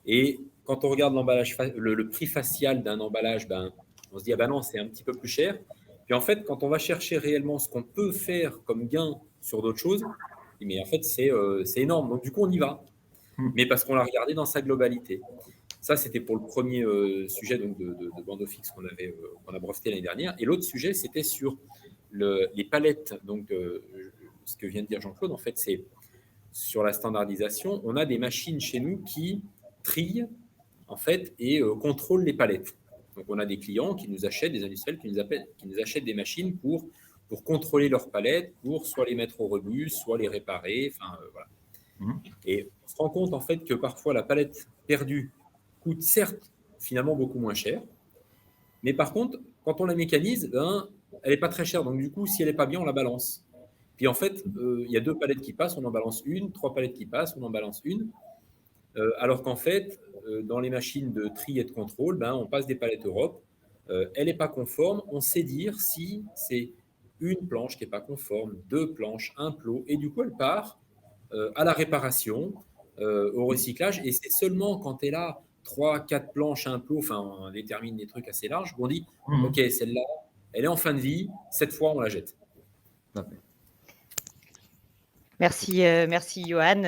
Et quand on regarde l'emballage, le prix facial d'un emballage, ben, on se dit, ah ben non, c'est un petit peu plus cher. Puis en fait, quand on va chercher réellement ce qu'on peut faire comme gain sur d'autres choses, mais en fait, c'est énorme. Donc du coup, on y va. Mais parce qu'on l'a regardé dans sa globalité. Ça, c'était pour le premier sujet donc, de bandeau fixe qu'on a breveté l'année dernière. Et l'autre sujet, c'était sur les palettes. Donc, ce que vient de dire Jean-Claude, en fait, c'est sur la standardisation, on a des machines chez nous qui trient en fait et contrôlent les palettes. Donc on a des clients qui nous achètent, des industriels qui nous achètent des machines pour contrôler leurs palettes, pour soit les mettre au rebut, soit les réparer. Enfin, voilà. Et on se rend compte en fait que parfois la palette perdue coûte certes finalement beaucoup moins cher, mais par contre quand on la mécanise, ben, elle n'est pas très chère. Donc du coup, si elle n'est pas bien, on la balance. Puis en fait, il y a 2 palettes qui passent, on en balance une, 3 palettes qui passent, on en balance une. Alors qu'en fait, dans les machines de tri et de contrôle, ben, on passe des palettes Europe. Elle n'est pas conforme. On sait dire si c'est une planche qui n'est pas conforme, 2 planches, un plot. Et du coup, elle part à la réparation, au recyclage. Et c'est seulement quand elle a 3, 4 planches, un plot, enfin, on détermine des trucs assez larges, on dit, OK, celle-là, elle est en fin de vie, cette fois, on la jette. Merci, merci Johan.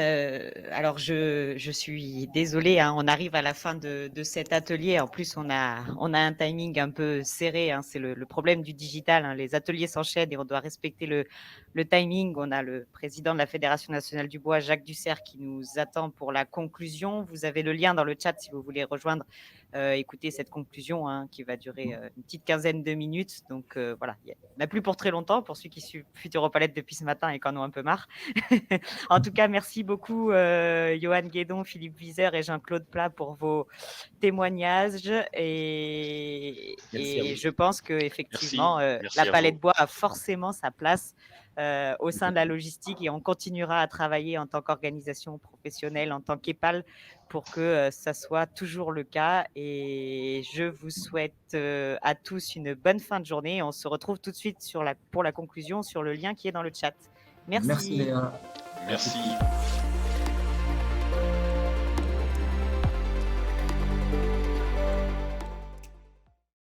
Alors je suis désolée, hein, on arrive à la fin de cet atelier. En plus, on a un timing un peu serré, hein, c'est le problème du digital, hein. Les ateliers s'enchaînent et on doit respecter le timing. On a le président de la Fédération nationale du bois, Jacques Dussert, qui nous attend pour la conclusion. Vous avez le lien dans le chat si vous voulez rejoindre, écouter cette conclusion, hein, qui va durer une petite quinzaine de minutes. Donc voilà, il n'y en a plus pour très longtemps pour ceux qui suivent Futuropalette depuis ce matin et qui en ont un peu marre. En tout cas, merci beaucoup Johan Guédon, Philippe Wieser et Jean-Claude Plat pour vos témoignages. Et je pense qu'effectivement, la palette bois a forcément sa place au sein de la logistique et on continuera à travailler en tant qu'organisation professionnelle, en tant qu'EPAL, pour que ça soit toujours le cas. Et je vous souhaite à tous une bonne fin de journée. On se retrouve tout de suite pour la conclusion sur le lien qui est dans le chat. Merci. Merci Léa. Merci.